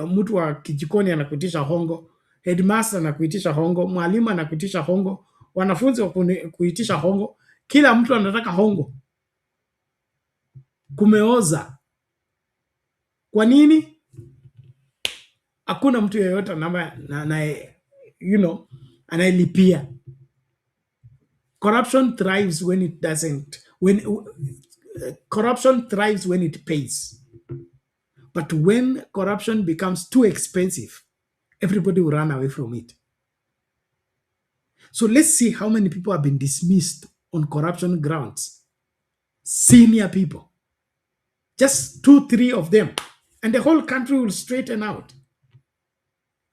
mtu wa kijikoni anakuitisha hongo, headmaster anakuitisha hongo, mwalimu anakuitisha hongo, wanafunzi wa kuitisha hongo, kila mtu anataka hongo. kumeoza. Kwa nini? Hakuna mtu yeyote anayelipia. Corruption thrives when it doesn't. Corruption thrives when it pays. But when corruption becomes too expensive, everybody will run away from it. So let's see how many people have been dismissed on corruption grounds. Senior people. Just 2-3 of them. And the whole country will straighten out.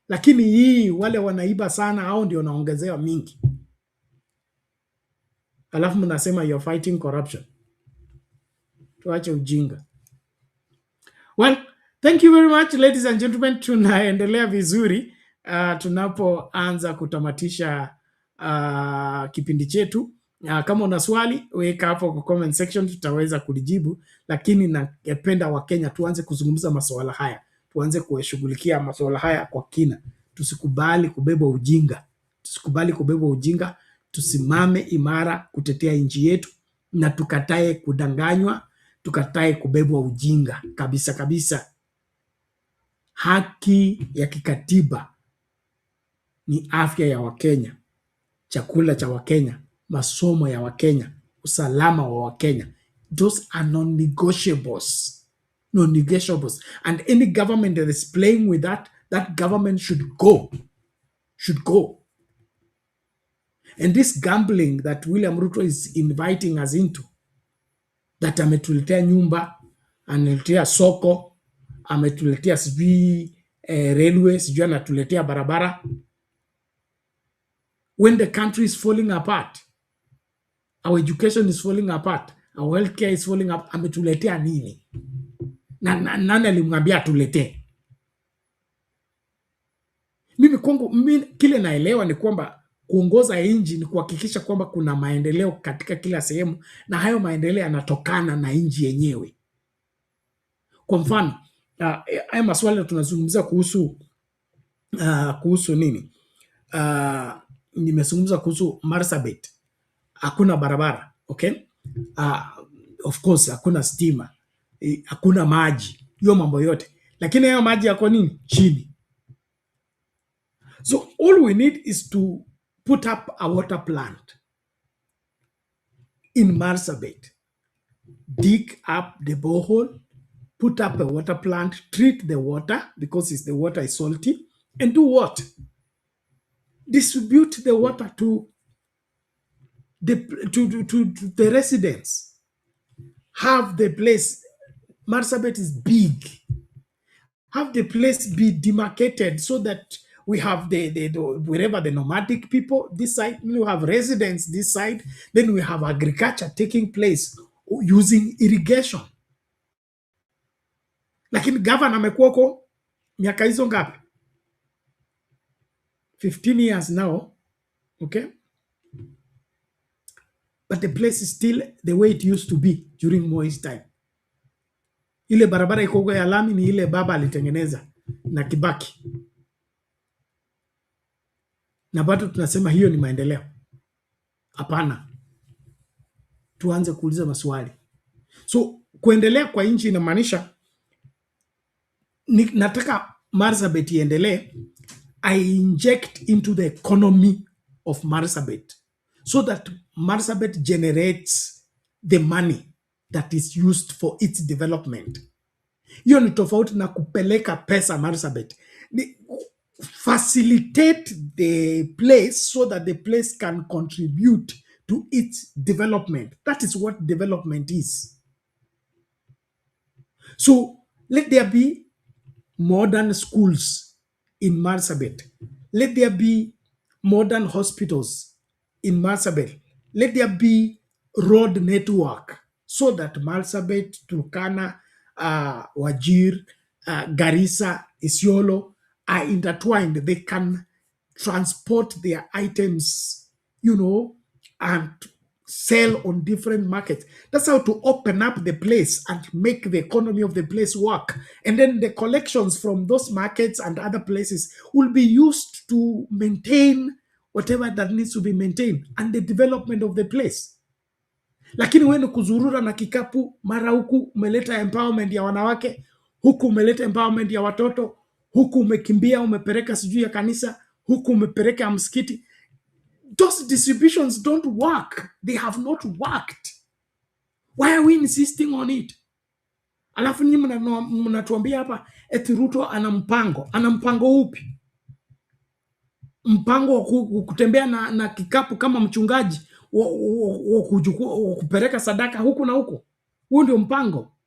Lakini hii wale wanaiba sana hao ndio naongezewa mingi. Alafu mnasema you're fighting corruption. Tuache ujinga. Well, thank you very much ladies and gentlemen. Tunaendelea vizuri tunapoanza kutamatisha kipindi chetu. Kama una swali weka hapo kwa comment section, tutaweza kulijibu, lakini ningependa Wakenya tuanze kuzungumza masuala haya. Tuanze kushughulikia masuala haya kwa kina. Tusikubali kubeba ujinga. Tusikubali kubeba ujinga. Tusimame imara kutetea nchi yetu na tukatae kudanganywa, tukatae kubebwa ujinga kabisa kabisa. Haki ya kikatiba ni afya ya Wakenya, chakula cha Wakenya, masomo ya Wakenya, usalama wa Wakenya. Those are non-negotiables. Non-negotiables. And any government that is playing with that government should go. Should go. And this gambling that William Ruto is inviting us into, that ametuletea nyumba, ametuletea soko, ametuletea sijui railway, sijui anatuletea barabara. When the country is falling apart, our education is falling apart, our healthcare is falling apart, ametuletea nini? Nani alimwambia atuletee? Mimi kile naelewa ni kwamba kuongoza nchi ni kuhakikisha kwamba kuna maendeleo katika kila sehemu, na hayo maendeleo yanatokana na nchi yenyewe. Kwa mfano, haya maswala tunazungumzia kuhusu nini? Nimezungumza kuhusu Marsabit. Hakuna barabara, okay? Of course, hakuna stima, hakuna maji, hiyo mambo yote. Lakini hayo maji yako nini? Chini. So all we need is to put up a water plant in Marsabit. Dig up the borehole, put up a water plant, treat the water because the water is salty, and do what? Distribute the water to the residents. Have the place, Marsabit is big. Have the place be demarcated so that we have wherever the nomadic people this side, we have residents this side, then we have agriculture taking place using irrigation. Lakini governor amekuwa huko miaka hizo ngapi? 15 years now, okay? But the place is still the way it used to be during Moi's time. Ile barabara iko ya lami ni ile baba alitengeneza na Kibaki. Na bado tunasema hiyo ni maendeleo? Hapana. Tuanze kuuliza maswali. So kuendelea kwa nchi inamaanisha nataka Marsabit iendelee. I inject into the economy of Marsabit so that Marsabit generates the money that is used for its development. Hiyo ni tofauti na kupeleka pesa Marsabit. Facilitate the place so that the place can contribute to its development. That is what development is. So let there be modern schools in Marsabit. Let there be modern hospitals in Marsabit. Let there be road network so that Marsabit, Turkana, Wajir, Garissa, Isiolo are intertwined. They can transport their items, and sell on different markets. That's how to open up the place and make the economy of the place work. And then the collections from those markets and other places will be used to maintain whatever that needs to be maintained and the development of the place. Lakini wewe ni kuzurura na kikapu, mara huku umeleta empowerment ya wanawake, huku umeleta empowerment ya watoto, huku umekimbia umepeleka sijui ya kanisa, huku umepeleka ya msikiti. Those distributions don't work. They have not worked. Why are we insisting on it? Alafu nyinyi mnatuambia hapa eti Ruto ana mpango. Ana mpango upi? Mpango wa kutembea na kikapu kama mchungaji wa kupeleka sadaka huku na huku? Huo ndio mpango?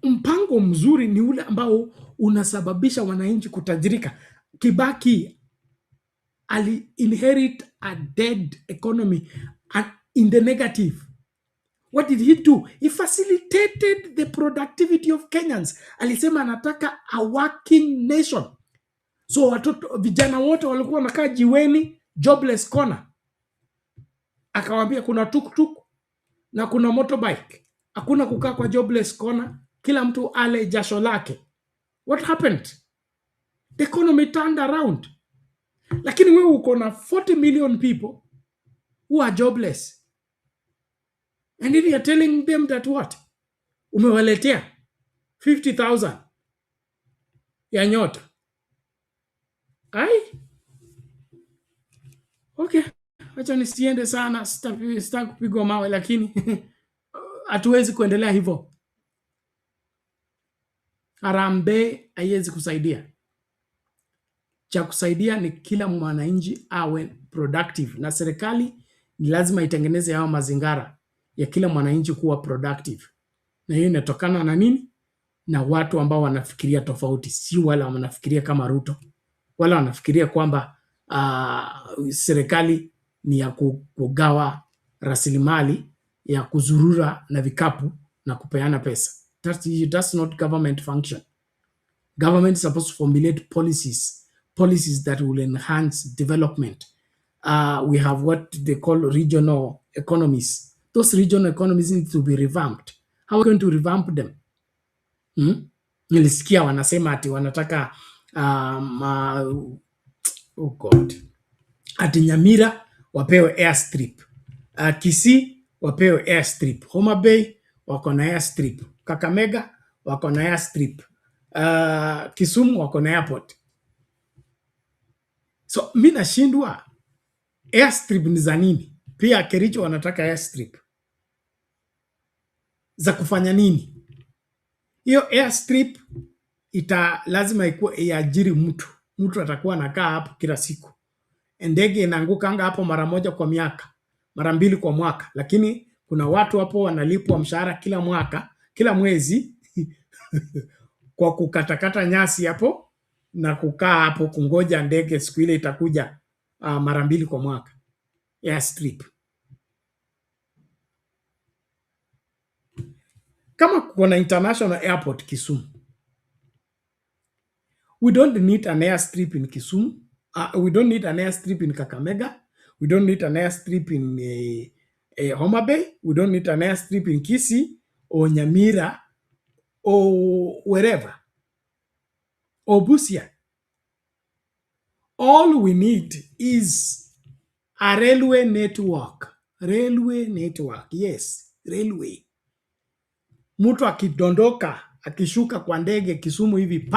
Mpango mzuri ni ule ambao unasababisha wananchi kutajirika. Kibaki inherit a dead economy in the negative. What did he do? He facilitated the productivity of Kenyans. Alisema anataka a working nation. So watoto vijana wote walikuwa wanakaa jiweni, jobless corner. Akawaambia kuna tuk-tuk na kuna motorbike. Hakuna kukaa kwa jobless corner. Kila mtu ale jasho lake. What happened? The economy turned around. Lakini wewe uko na 40 million people who are jobless. And if you are telling them that what? Umewaletea 50,000 ya nyota. Ai? Okay. Acha nisiende sana, sitaki kupigwa mawe, lakini hatuwezi kuendelea hivyo. Harambee haiwezi kusaidia. Cha kusaidia ni kila mwananchi awe productive, na serikali ni lazima itengeneze hao mazingara ya kila mwananchi kuwa productive. Na hiyo inatokana na nini? Na watu ambao wanafikiria tofauti, si wala wanafikiria kama Ruto. Wala wanafikiria kwamba serikali ni ya kugawa rasilimali, ya kuzurura na vikapu na kupeana pesa. That's not government function. Government is supposed to formulate policies that will enhance development. We have what they call regional economies. Those regional economies need to be revamped. How are we going to revamp them? Nilisikia wanasema ati wanataka oh God, ati Nyamira wapewe airstrip, Kisii wapewe airstrip, Homa Bay wako na airstrip, Kakamega wako na airstrip, Kisumu wako na airport. So mimi nashindwa, airstrip ni za nini? Pia Kericho wanataka airstrip za kufanya nini? Hiyo airstrip lazima ikuwe iajiri mtu atakuwa anakaa hapo kila siku. Ndege inaangukanga hapo mara moja kwa miaka, mara mbili kwa mwaka, lakini kuna watu hapo wanalipwa mshahara kila mwaka, kila mwezi kwa kukatakata nyasi hapo na kukaa hapo kungoja ndege siku ile itakuja mara mbili kwa mwaka. Airstrip. Kama kuna international airport Kisumu, we don't need an airstrip in Kisumu. We don't need an airstrip in Kakamega. We don't need an airstrip in Homa Bay. We don't need an airstrip in Kisii or Nyamira or wherever. Or Busia. All we need is a railway network. Railway network. Yes, railway. Mtu akidondoka, akishuka kwa ndege Kisumu hivi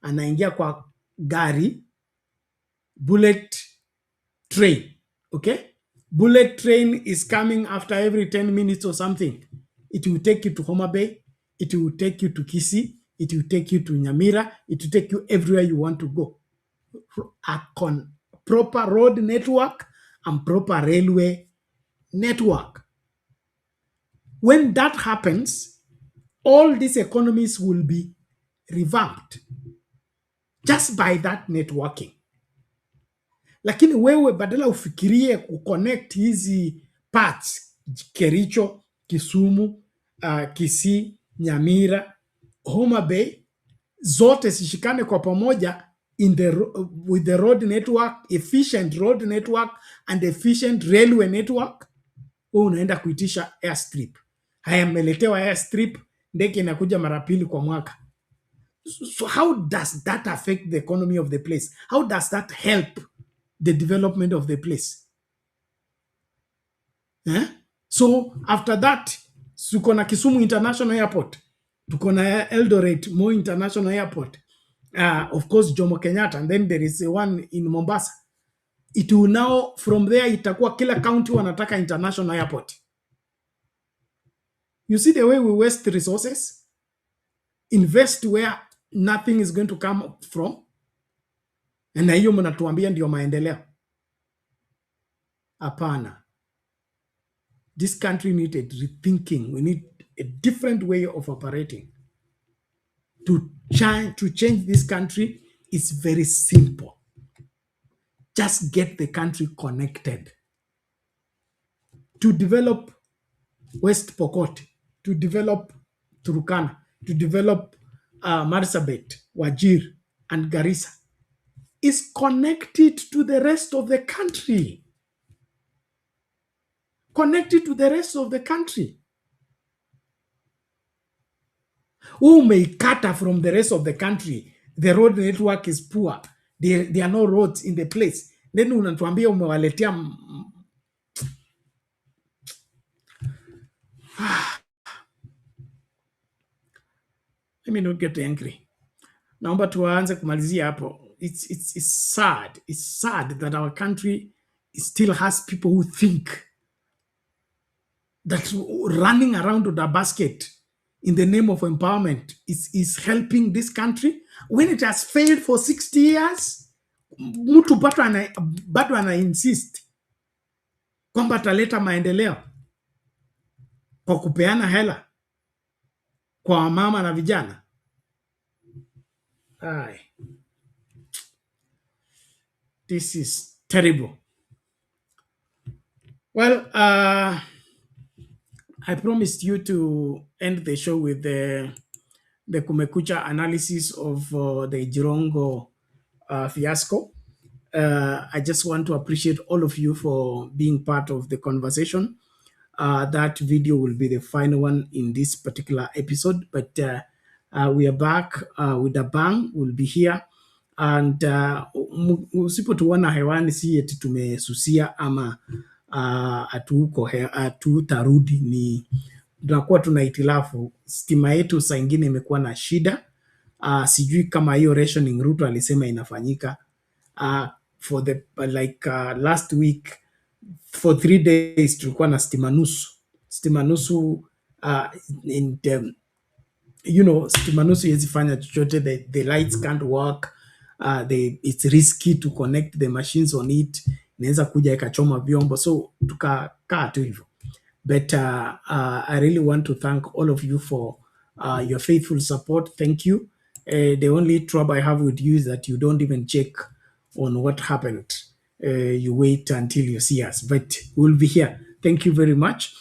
anaingia kwa gari, bullet train. Okay? Bullet train is coming after every 10 minutes or something. It will take you to Homa Bay. It will take you to Kisii. It will take you to Nyamira. It will take you everywhere you want to go. A proper road network and proper railway network. When that happens, all these economies will be revamped just by that networking. Lakini wewe badala ufikirie kuconnect hizi parts, Kericho, Kisumu, Kisii, Nyamira, Homa Bay, zote zishikane kwa pamoja with the road network, efficient road network and efficient railway network, unaenda kuitisha airstrip. Haya, mmeletewa airstrip, ndege inakuja mara pili kwa mwaka. So how does that affect the economy of the place? How does that help the development of the place? So after that, tuko na Kisumu International Airport, tuko na Eldoret Moi International Airport, of course Jomo Kenyatta, and then there is one in Mombasa. It will now, from there, itakuwa kila county wanataka international airport. You see the way we waste resources? Invest where nothing is going to come from. Na hiyo mnatuambia ndio maendeleo. Hapana. This country needed rethinking. We need a different way of operating. To change this country is very simple. Just get the country connected. To develop West Pokot, to develop Turkana, to develop Marsabit, Wajir, and Garissa is connected to the rest of the country. Connected to the rest of the country. Who may cut from the rest of the country? The road network is poor. There are no roads in the place. Then unatuambia umewaletea let me not get angry. Naomba tuanze kumalizia hapo. It's sad. It's sad that our country still has people who think that running around with a basket in the name of empowerment is helping this country when it has failed for 60 years. Mtu bado ana insist kwamba ataleta maendeleo kwa kupeana hela kwa mama na vijana. This is terrible. Well, I promised you to end the show with the Kumekucha analysis of the Jirongo fiasco. I just want to appreciate all of you for being part of the conversation. That video will be the final one in this particular episode, but we are back with a bang. We'll be here, and usipotuona hewani si eti tumesusia ama hatutarudi, ni tunakuwa tuna hitilafu. Stima yetu saa ingine imekuwa na shida. Sijui kama hiyo rationing Ruto alisema inafanyika. For the last week for 3 days tulikuwa na stima nusu. Stima nusu yezi fanya chochote. The lights can't work. It's risky to connect the machines on it. Inaweza kuja ikachoma vyombo, so tukakaa tu hivyo. But I really want to thank all of you for your faithful support. Thank you. The only trouble I have with you is that you don't even check on what happened. You wait until you see us, but we'll be here. Thank you very much.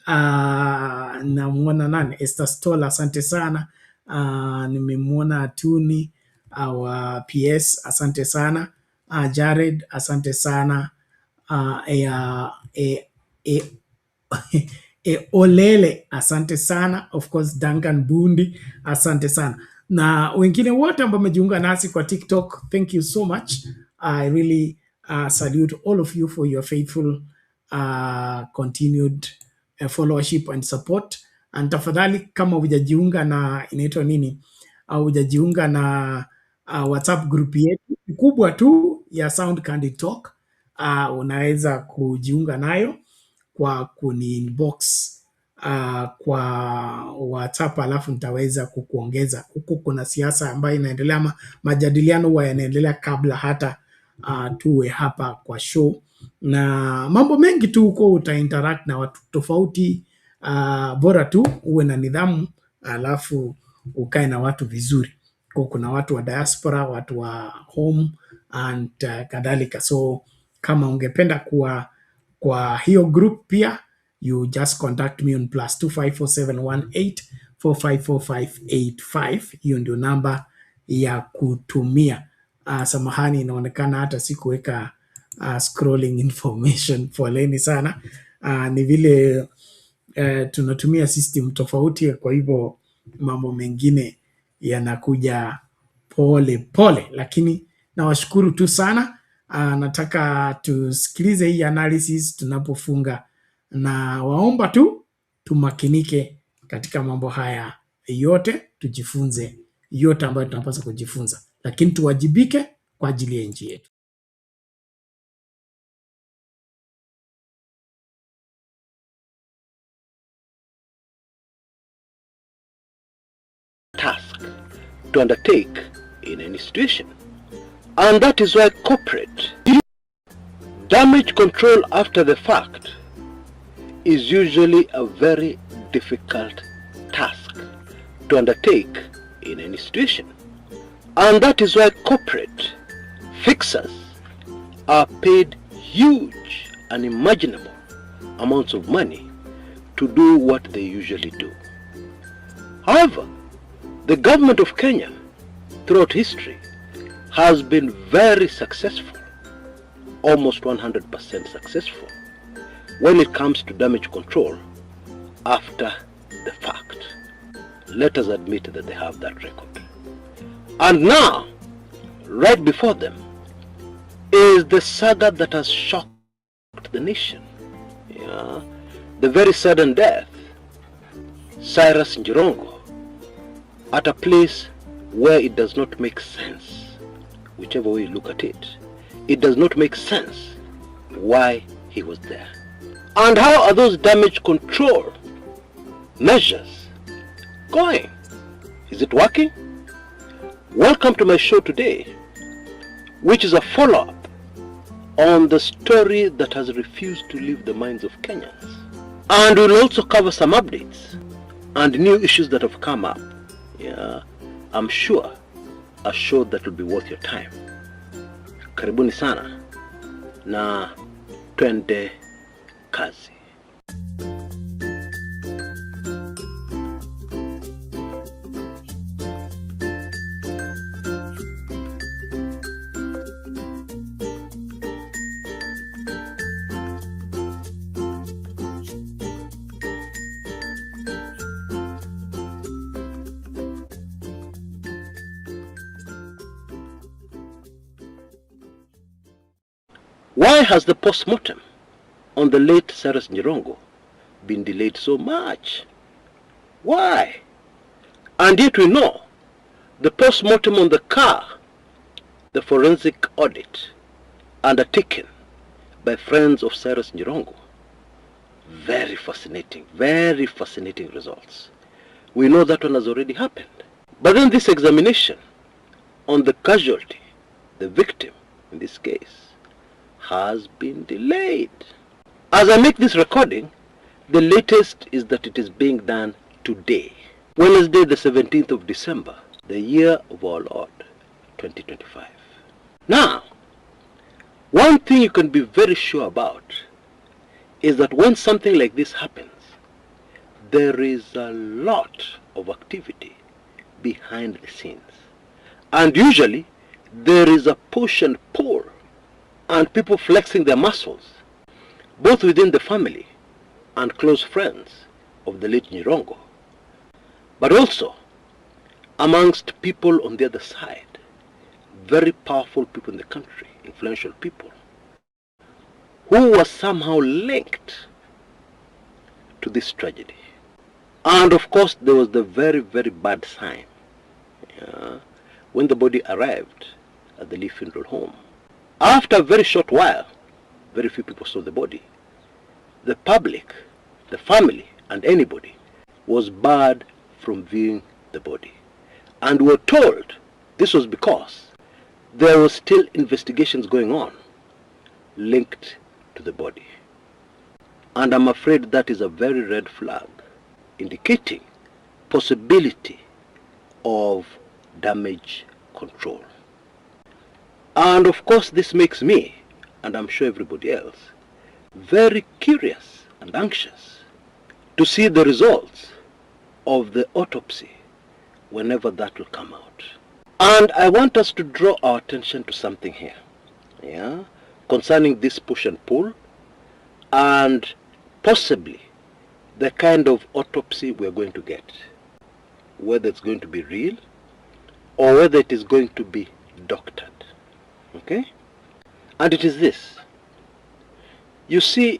Namwona nani? Esther Stola, asante sana. Nimemwona Atuni, our PS, asante sana. Jared, asante sana. Olele, asante sana. Of course, Duncan Bundi, asante sana. Na wengine wote ambao mmejiunga nasi kwa TikTok, thank you so much. I really salute all of you for your faithful continued followership and support. And tafadhali kama hujajiunga na inaitwa nini, au hujajiunga na WhatsApp group yetu kubwa tu ya Sound Candid Talk, unaweza kujiunga nayo kwa kuni inbox kwa WhatsApp, alafu nitaweza kukuongeza. Huko kuna siasa ambayo inaendelea, ama majadiliano huwa yanaendelea kabla hata tuwe hapa kwa show, na mambo mengi tu huko utainteract na watu tofauti. Bora tu uwe na nidhamu, alafu ukae na watu vizuri. Kuna watu wa diaspora, watu wa home and kadhalika. So kama ungependa kwa hiyo group pia, you just contact me on +254718454585. Hiyo ndio namba ya kutumia. Samahani, inaonekana hata sikuweka scrolling information. Poleni sana. Ni vile tunatumia system tofauti, kwa hivyo mambo mengine yanakuja pole, lakini nawashukuru tu sana. Nataka tusikilize hii analysis tunapofunga na waomba tu tumakinike katika mambo haya yote, tujifunze yote ambayo tunapaswa kujifunza, lakini tuwajibike kwa ajili ya nchi yetu. Task to undertake in any situation, and that is why corporate damage control after the fact is usually a very difficult task to undertake in any situation, and that is why corporate fixers are paid huge, unimaginable amounts of money to do what they usually do. However, the government of Kenya throughout history has been very successful, almost 100% successful, when it comes to damage control after the fact. Let us admit that they have that record. And now, right before them, is the saga that has shocked the nation. Yeah. The very sudden death, Cyrus Jirongo, at a place where it does not make sense. Whichever way you look at it, it does not make sense why he was there. And how are those damage control measures going? Is it working? Welcome to my show today, which is a follow-up on the story that has refused to leave the minds of Kenyans. And we'll also cover some updates and new issues that have come up. Yeah, I'm sure a show that will be worth your time. Karibuni sana na twende kazi. Why has the post-mortem on the late Cyrus Jirongo been delayed so much? Why? And yet we know the post-mortem on the car, the forensic audit undertaken by friends of Cyrus Jirongo, very fascinating results. We know that one has already happened. But then this examination on the casualty, the victim in this case, has been delayed. As I make this recording, the latest is that it is being done today, Wednesday the 17th of December, the year of our Lord, 2025. Now, one thing you can be very sure about is that when something like this happens, there is a lot of activity behind the scenes. And usually, there is a push and pull and people flexing their muscles, both within the family and close friends of the late Jirongo, but also amongst people on the other side, very powerful people in the country, influential people, who were somehow linked to this tragedy. And of course, there was the very, very bad sign when the body arrived at the Lee Funeral Home. After a very short while, very few people saw the body. The public, the family, and anybody was barred from viewing the body. And we were told this was because there was still investigations going on linked to the body. And I'm afraid that is a very red flag, indicating possibility of damage control. And of course this makes me, and I'm sure everybody else, very curious and anxious to see the results of the autopsy whenever that will come out. And I want us to draw our attention to something here, concerning this push and pull and possibly the kind of autopsy we're going to get, whether it's going to be real or whether it is going to be doctored. Okay? And it is this. You see,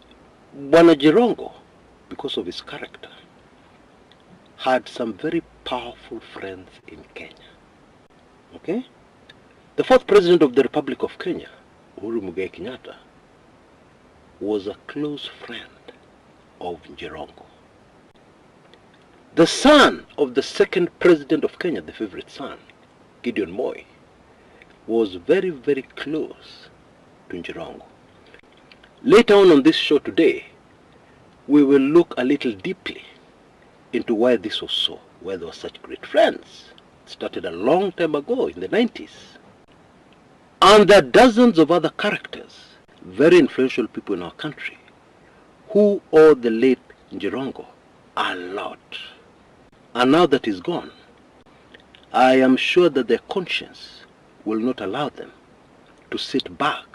Bwana Jirongo, because of his character, had some very powerful friends in Kenya. Okay? The fourth president of the Republic of Kenya, Uhuru Muigai Kenyatta, was a close friend of Jirongo. The son of the second president of Kenya, the favorite son, Gideon Moi, was very, very close to Jirongo. Later on this show today, we will look a little deeply into why this was so, why they were such great friends. It started a long time ago in the 90s. And there are dozens of other characters, very influential people in our country, who owe the late Jirongo a lot. And now that he's gone, I am sure that their conscience will not allow them to sit back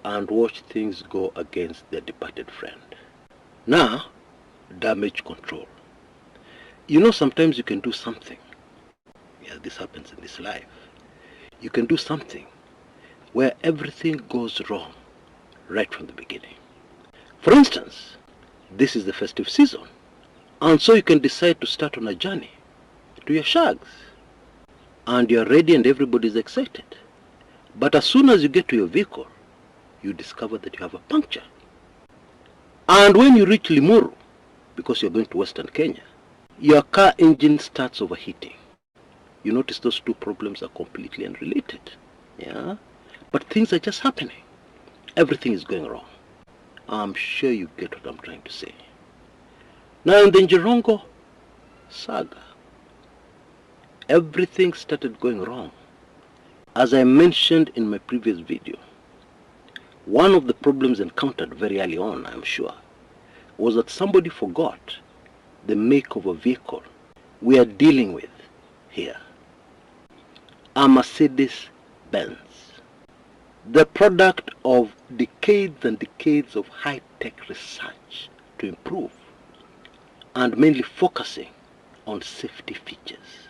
and watch things go against their departed friend. Now, damage control. You know, sometimes you can do something. Yeah, this happens in this life. You can do something where everything goes wrong right from the beginning. For instance, this is the festive season, and so you can decide to start on a journey to your shags, and you're ready and everybody's excited. But as soon as you get to your vehicle, you discover that you have a puncture. And when you reach Limuru, because you're going to Western Kenya, your car engine starts overheating. You notice those two problems are completely unrelated. Yeah? But things are just happening. Everything is going wrong. I'm sure you get what I'm trying to say. Now in the Jirongo saga, everything started going wrong. As I mentioned in my previous video, one of the problems encountered very early on, I'm sure, was that somebody forgot the make of a vehicle we are dealing with here. A Mercedes-Benz, the product of decades and decades of high-tech research to improve, and mainly focusing on safety features.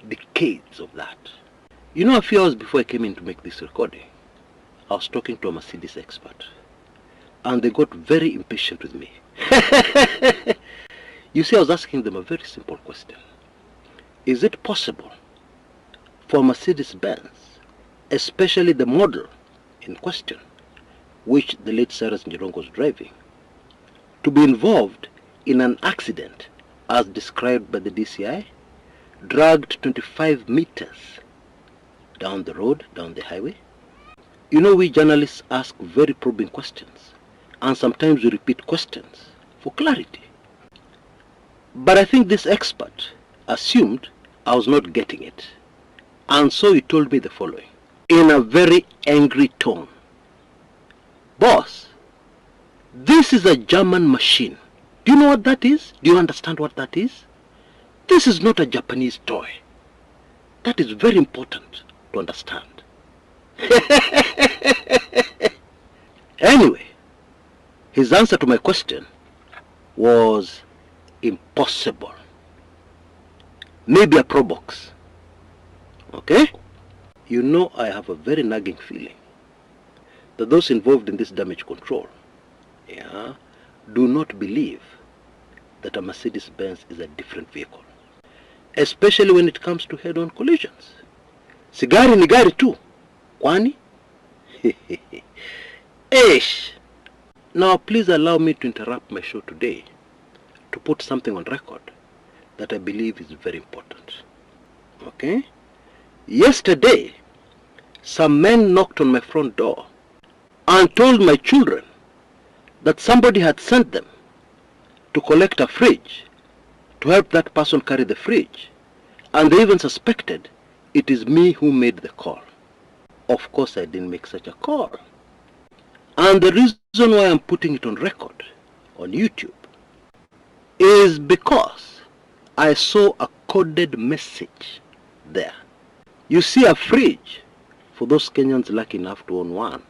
Decades of that. You know, a few hours before I came in to make this recording, I was talking to a Mercedes expert, and they got very impatient with me. You see, I was asking them a very simple question. Is it possible for Mercedes-Benz, especially the model in question, which the late Cyrus Jirongo was driving, to be involved in an accident as described by the DCI, dragged 25 meters down the road, down the highway? You know, we journalists ask very probing questions, and sometimes we repeat questions for clarity. But I think this expert assumed I was not getting it, and so he told me the following, in a very angry tone. Boss, this is a German machine. Do you know what that is? Do you understand what that is? This is not a Japanese toy. That is very important to understand. Anyway, his answer to my question was impossible. Maybe a Pro Box. Okay? You know, I have a very nagging feeling that those involved in this damage control, yeah, do not believe that a Mercedes-Benz is a different vehicle, especially when it comes to head-on collisions. Sigari ni gari tu, kwani? Eish! Now please allow me to interrupt my show today to put something on record that I believe is very important. Okay? Yesterday, some men knocked on my front door and told my children that somebody had sent them to collect a fridge to help that person carry the fridge, and they even suspected it is me who made the call. Of course, I didn't make such a call. And the reason why I'm putting it on record on YouTube is because I saw a coded message there. You see, a fridge, for those Kenyans lucky enough to own one,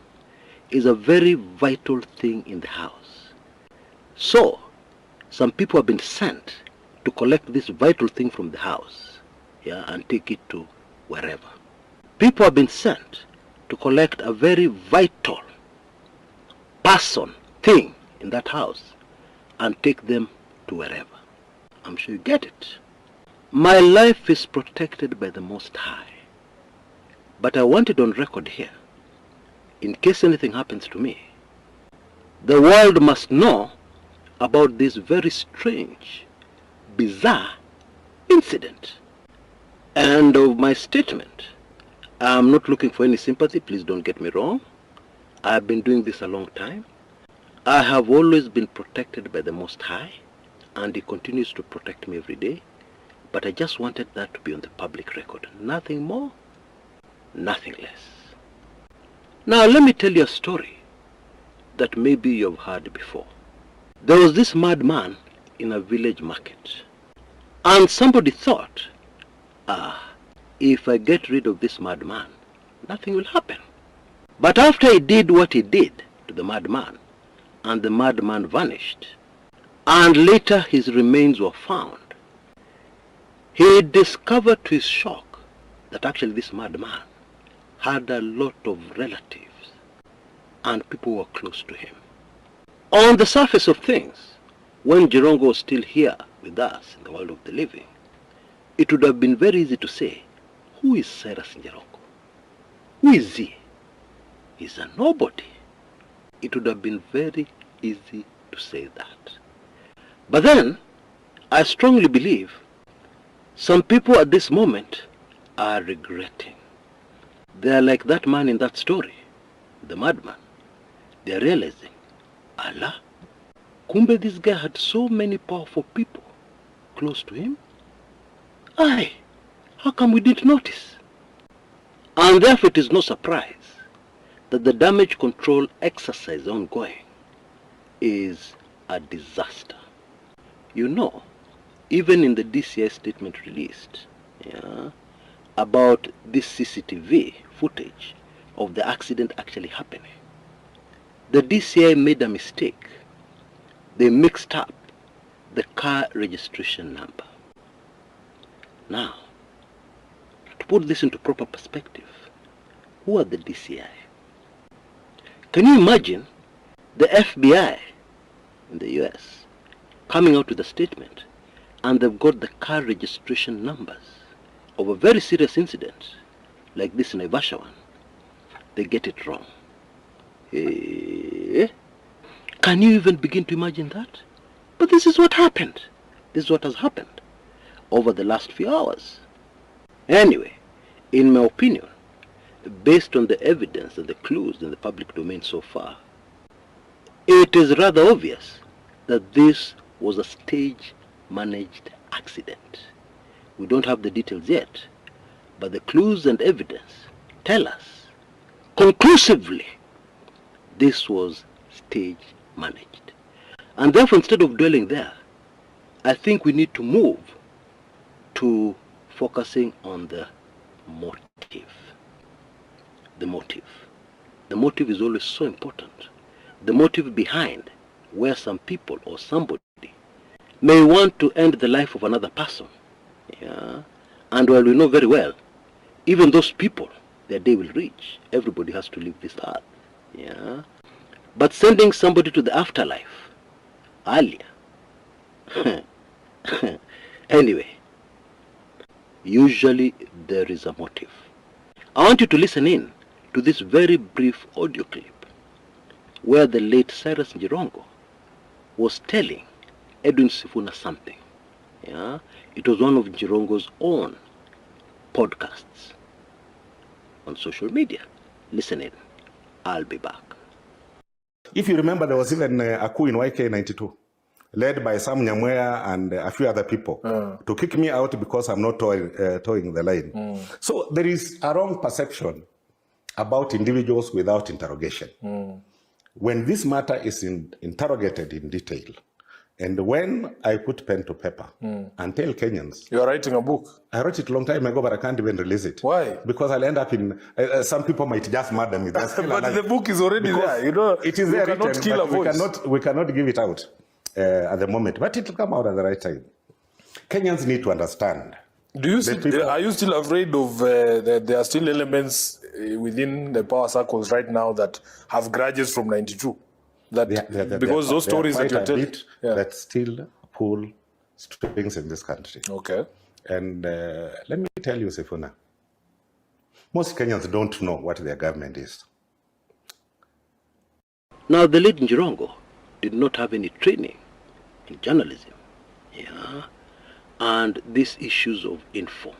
is a very vital thing in the house. So, some people have been sent to collect this vital thing from the house, yeah, and take it to wherever. People have been sent to collect a very vital thing in that house and take them to wherever. I'm sure you get it. My life is protected by the Most High. But I want it on record here, in case anything happens to me. The world must know about this very strange, bizarre incident. And of my statement, I'm not looking for any sympathy, please don't get me wrong. I've been doing this a long time. I have always been protected by the Most High, and He continues to protect me every day. But I just wanted that to be on the public record. Nothing more, nothing less. Now let me tell you a story that maybe you've heard before. There was this madman in a village market, and somebody thought, if I get rid of this madman, nothing will happen. But after he did what he did to the madman, and the madman vanished, and later his remains were found, he discovered to his shock that actually this madman had a lot of relatives, and people were close to him. On the surface of things, when Jirongo was still here with us in the world of the living, it would have been very easy to say, who is Cyrus Jirongo? Who is he? He's a nobody. It would have been very easy to say that. But then, I strongly believe some people at this moment are regretting. They are like that man in that story, the madman. They are realizing, Allah, kumbe this guy had so many powerful people close to him. Aye, how come we didn't notice? And therefore it is no surprise that the damage control exercise ongoing is a disaster. You know, even in the DCI statement released, about this CCTV footage of the accident actually happening, the DCI made a mistake. They mixed up the car registration number. Now, to put this into proper perspective, who are the DCI? Can you imagine the FBI in the US coming out with a statement, and they've got the car registration numbers of a very serious incident like this in Naivasha one? They get it wrong. Can you even begin to imagine that? But this is what happened. This is what has happened over the last few hours. Anyway, in my opinion, based on the evidence and the clues in the public domain so far, it is rather obvious that this was a stage-managed accident. We don't have the details yet, but the clues and evidence tell us conclusively this was stage-managed. And therefore, instead of dwelling there, I think we need to move to focusing on the motive. The motive. The motive is always so important. The motive behind where some people or somebody may want to end the life of another person. And while we know very well, even those people, their day will reach. Everybody has to leave this earth. But sending somebody to the afterlife earlier. Anyway, usually there is a motive. I want you to listen in to this very brief audio clip where the late Cyrus Jirongo was telling Edwin Sifuna something. It was one of Jirongo's own podcasts on social media. Listen in. I'll be back. If you remember, there was even a coup in YK92, led by Sam Nyamweya and a few other people, to kick me out because I'm not towing the line. So there is a wrong perception about individuals without interrogation. When this matter is interrogated in detail, and when I put pen to paper and tell Kenyans... You are writing a book? I wrote it a long time ago, but I can't even release it. Why? Because I'll end up in... some people might just murder me. But the book is already there. You know, it is there. You cannot kill a voice. We cannot give it out at the moment, but it will come out at the right time. Kenyans need to understand. Are you still afraid of that there are still elements within the power circles right now that have grudges from 92? That because those stories that you're telling, that still pull strings in this country. Okay. And let me tell you, Sifuna, most Kenyans don't know what their government is. Now, the late Jirongo did not have any training in journalism. And these issues of info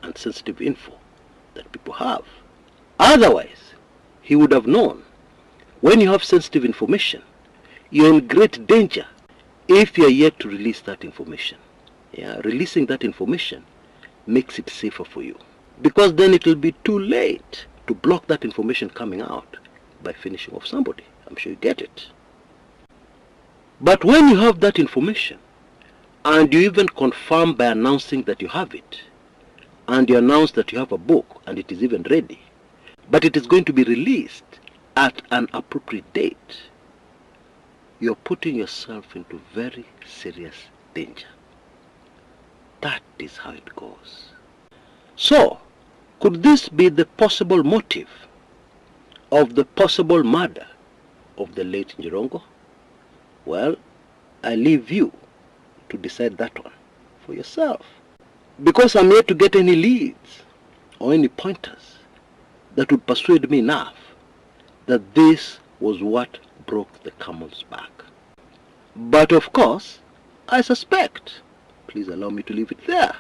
and sensitive info that people have. Otherwise, he would have known when you have sensitive information, you're in great danger if you're yet to release that information. Releasing that information makes it safer for you, because then it will be too late to block that information coming out by finishing off somebody. I'm sure you get it. But when you have that information, and you even confirm by announcing that you have it, and you announce that you have a book and it is even ready, but it is going to be released at an appropriate date, you're putting yourself into very serious danger. That is how it goes. So, could this be the possible motive of the possible murder of the late Jirongo? Well, I leave you to decide that one for yourself. Because I'm yet to get any leads or any pointers that would persuade me enough that this was what broke the camel's back. But of course, I suspect. Please allow me to leave it there.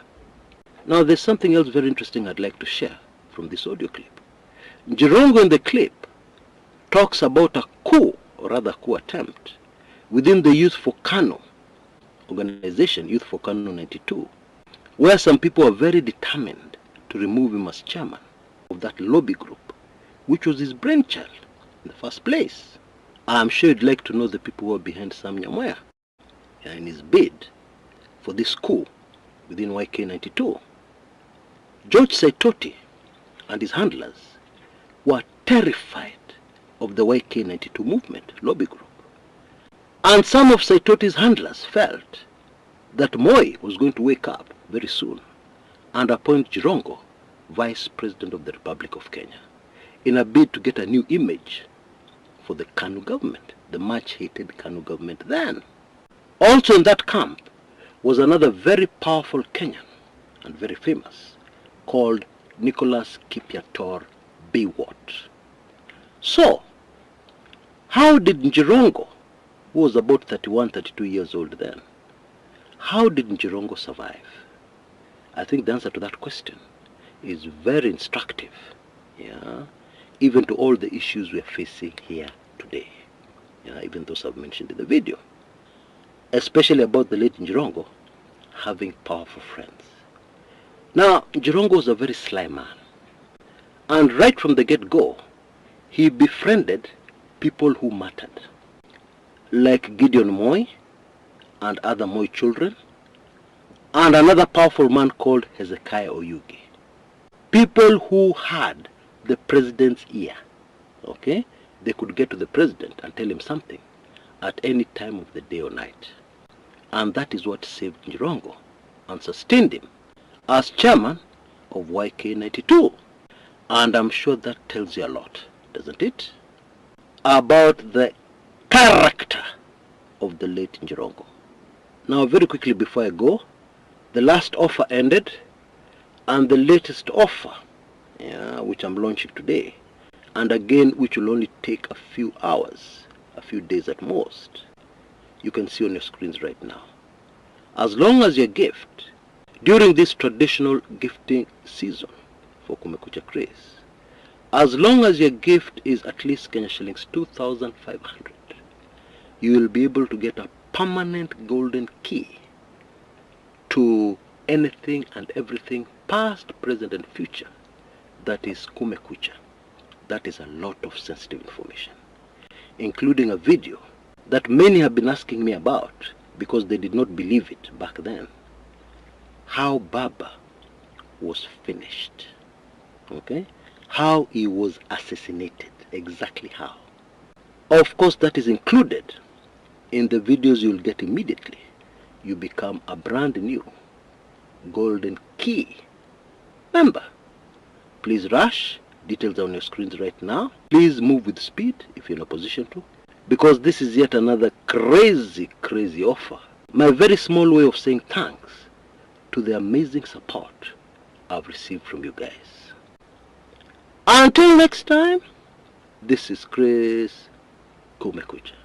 Now, there's something else very interesting I'd like to share from this audio clip. Jirongo in the clip talks about a coup, or rather coup attempt, within the Youth for Kano organization, Youth for Kano 92, where some people are very determined to remove him as chairman of that lobby group, which was his brainchild in the first place. I'm sure you'd like to know the people who are behind Sam Nyamweya in his bid for this coup within YK 92. George Saitoti and his handlers were terrified of the YK 92 movement lobby group. And some of Saitoti's handlers felt that Moi was going to wake up very soon and appoint Jirongo Vice President of the Republic of Kenya in a bid to get a new image for the KANU government, the much-hated KANU government then. Also in that camp was another very powerful Kenyan and very famous called Nicholas Kipiator Biwott. So, how did Jirongo, who was about 31, 32 years old then, how did Jirongo survive? I think the answer to that question is very instructive, even to all the issues we're facing here today, even those I've mentioned in the video, especially about the late Jirongo having powerful friends. Now, Jirongo was a very sly man, and right from the get-go, he befriended people who mattered, like Gideon Moi and other Moi children, and another powerful man called Hezekiah Oyugi. People who had the president's ear, okay? They could get to the president and tell him something at any time of the day or night. And that is what saved Jirongo and sustained him as chairman of YK 92. And I'm sure that tells you a lot, doesn't it? About the character of the late Jirongo. Now, very quickly before I go, the last offer ended, and the latest offer, which I'm launching today, and again, which will only take a few hours, a few days at most, you can see on your screens right now. As long as your gift, during this traditional gifting season for Kumekucha Craze, as long as your gift is at least Kenya shillings 2,500, you will be able to get a permanent golden key to anything and everything past, present and future that is Kumekucha. That is a lot of sensitive information, including a video that many have been asking me about because they did not believe it back then. How Baba was finished, okay? How he was assassinated, exactly how. Of course, that is included in the videos you'll get immediately. You become a brand new golden key member. Please rush. Details are on your screens right now. Please move with speed if you're in a position to. because this is yet another crazy, crazy offer. My very small way of saying thanks to the amazing support I've received from you guys. Until next time, this is Chris Kumekucha.